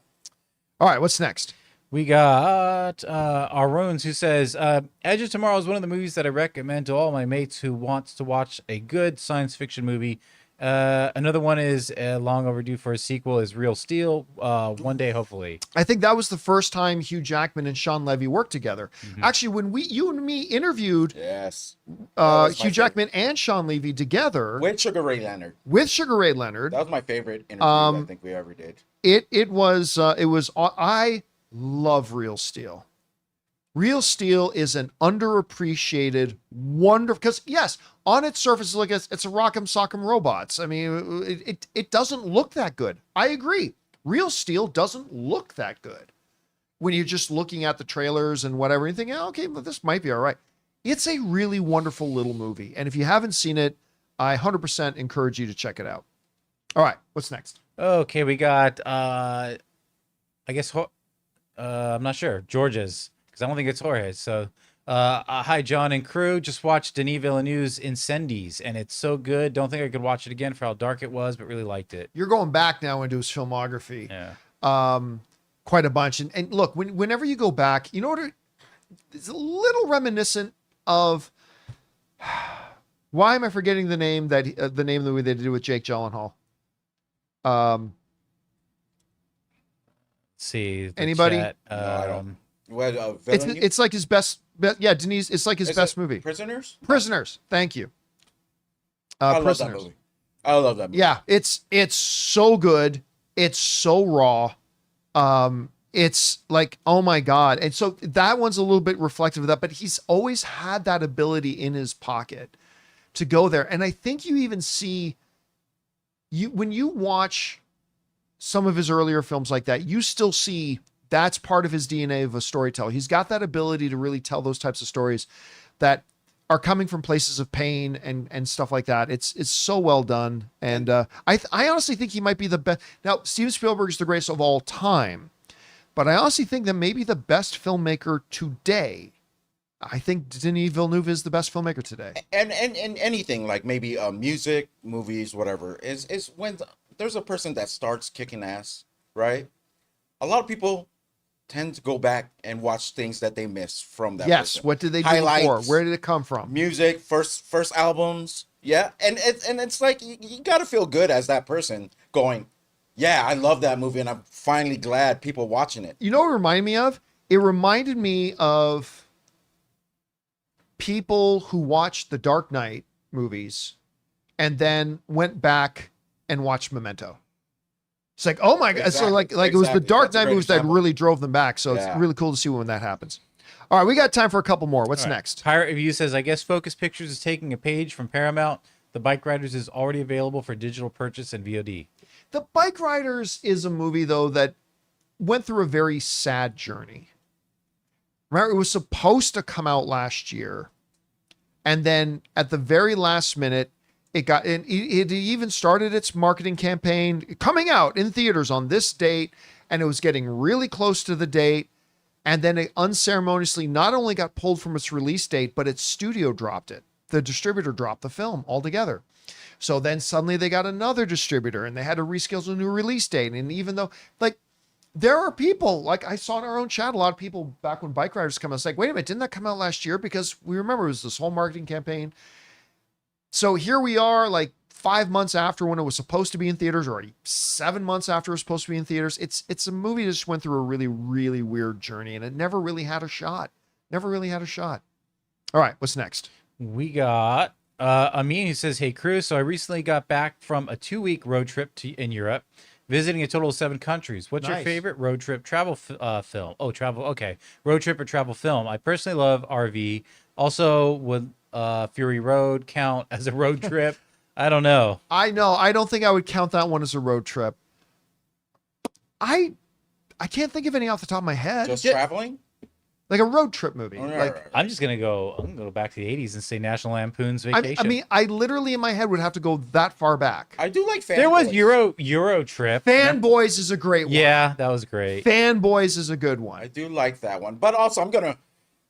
All right, what's next? We got Aruns, who says, Edge of Tomorrow is one of the movies that I recommend to all my mates who wants to watch a good science fiction movie. Another one is long overdue for a sequel is Real Steel. One day, hopefully. I think that was the first time Hugh Jackman and Sean Levy worked together. Mm-hmm. Actually, when you and me interviewed Yes. was my Hugh Jackman and Sean Levy together With Sugar Ray Leonard. with Sugar Ray Leonard, That was my favorite interview I think we ever did. it was I love Real Steel. Real Steel is an underappreciated, wonderful, because yes, on its surface, look, it's a Rock'em Sock'em Robots. I mean, it doesn't look that good. I agree. Real Steel doesn't look that good when you're just looking at the trailers and whatever. You think, oh, okay, but this might be all right. It's a really wonderful little movie. And if you haven't seen it, I 100% encourage you to check it out. All right, what's next? Okay, we got, I guess, I'm not sure, George's, because I don't think it's Jorge's. So, hi, John and crew. Just watched Denis Villeneuve's Incendies, and it's so good. Don't think I could watch it again for how dark it was, but really liked it. You're going back now into his filmography. Yeah. Quite a bunch. And look, whenever you go back, you know what? It's a little reminiscent of, why am I forgetting the name the name of the movie they did with Jake Gyllenhaal? Let's see. Anybody? Chat, No, I don't. Well, It's like his best. Yeah, Denise. It's like his best movie. Prisoners. Prisoners. Thank you. I love that Prisoners. movie. I love that movie. Yeah, it's so good. It's so raw. It's like, oh my God. And so that one's a little bit reflective of that, but he's always had that ability in his pocket to go there. And I think you even see when you watch some of his earlier films like that, you still see that's part of his DNA of a storyteller. He's got that ability to really tell those types of stories that are coming from places of pain and stuff like that. It's so well done. And I honestly think he might be the best. Now, Steven Spielberg is the greatest of all time, but I honestly think that maybe the best filmmaker today. I think Denis Villeneuve is the best filmmaker today. And anything like maybe music, movies, whatever, is when there's a person that starts kicking ass, right? A lot of people tend to go back and watch things that they missed from that person. What did they do Highlights, before? Where did it come from? Music, first albums, yeah. And it's like you got to feel good as that person going, yeah, I love that movie, and I'm finally glad people watching it. You know what it reminded me of? It reminded me of people who watched the Dark Knight movies and then went back and watched Memento. It's like, oh my God. Exactly. So like it was the Dark That's a Knight great movies that example. really drove them back. So Yeah. it's really cool to see when that happens. All right, we got time for a couple more. What's All right. next? Pirate Review says, I guess Focus Pictures is taking a page from Paramount. The Bike Riders is already available for digital purchase and VOD. The Bike Riders is a movie, though, that went through a very sad journey. Remember, it was supposed to come out last year. And then at the very last minute, it even started its marketing campaign coming out in theaters on this date. And it was getting really close to the date. And then it unceremoniously not only got pulled from its release date, but its studio dropped it. The distributor dropped the film altogether. So then suddenly they got another distributor and they had to reschedule a new release date. And even though, like, there are people, like I saw in our own chat, a lot of people back when Bike Riders come out, it's like, wait a minute, didn't that come out last year? Because we remember it was this whole marketing campaign. So here we are, like 5 months after when it was supposed to be in theaters, or 7 months after it was supposed to be in theaters. It's a movie that just went through a really, really weird journey, and it never really had a shot. Never really had a shot. All right, what's next? We got Amin who says, hey crew, so I recently got back from a 2-week road trip in Europe, visiting a total of 7 countries. What's your Nice. favorite road trip travel film? Oh, travel. Okay. Road trip or travel film. I personally love RV. Also, would Fury Road count as a road trip? I don't know. I know. I don't think I would count that one as a road trip. I can't think of any off the top of my head. Just traveling? Like a road trip movie. All Like, right. I'm gonna go back to the 80s and say National Lampoon's Vacation. I mean, I literally in my head would have to go that far back. I do like Fanboys. there was Euro Trip. Fanboys is a great one. Yeah, that was great. Fanboys is a good I one. do like that one. But also, I'm going to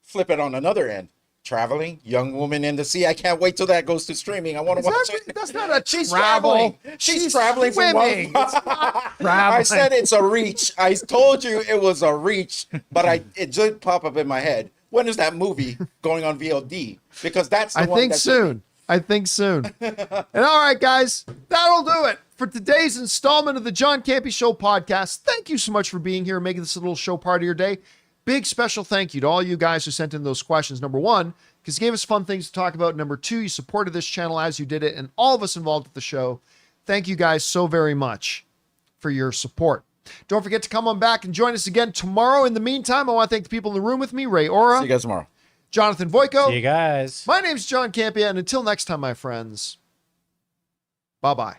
flip it on another end. Traveling, Young Woman in the Sea. I can't wait till that goes to streaming. I want to watch it. That's not a She's travel. traveling. She's traveling from swimming. one. It's not I traveling. said it's a reach. I told you it was a reach, but it did pop up in my head. When is that movie going on VOD? Because that's the I one think that's soon. I think soon. And all right, guys, that'll do it for today's installment of the John Campea Show podcast. Thank you so much for being here and making this a little show part of your day. Big special thank you to all you guys who sent in those questions. Number one, because you gave us fun things to talk about. Number two, you supported this channel as you did it, and all of us involved with the show. Thank you guys so very much for your support. Don't forget to come on back and join us again tomorrow. In the meantime, I want to thank the people in the room with me, Ray Ora. See you guys tomorrow. Jonathan Voico. See you guys. My name's John Campea, and until next time, my friends, bye-bye.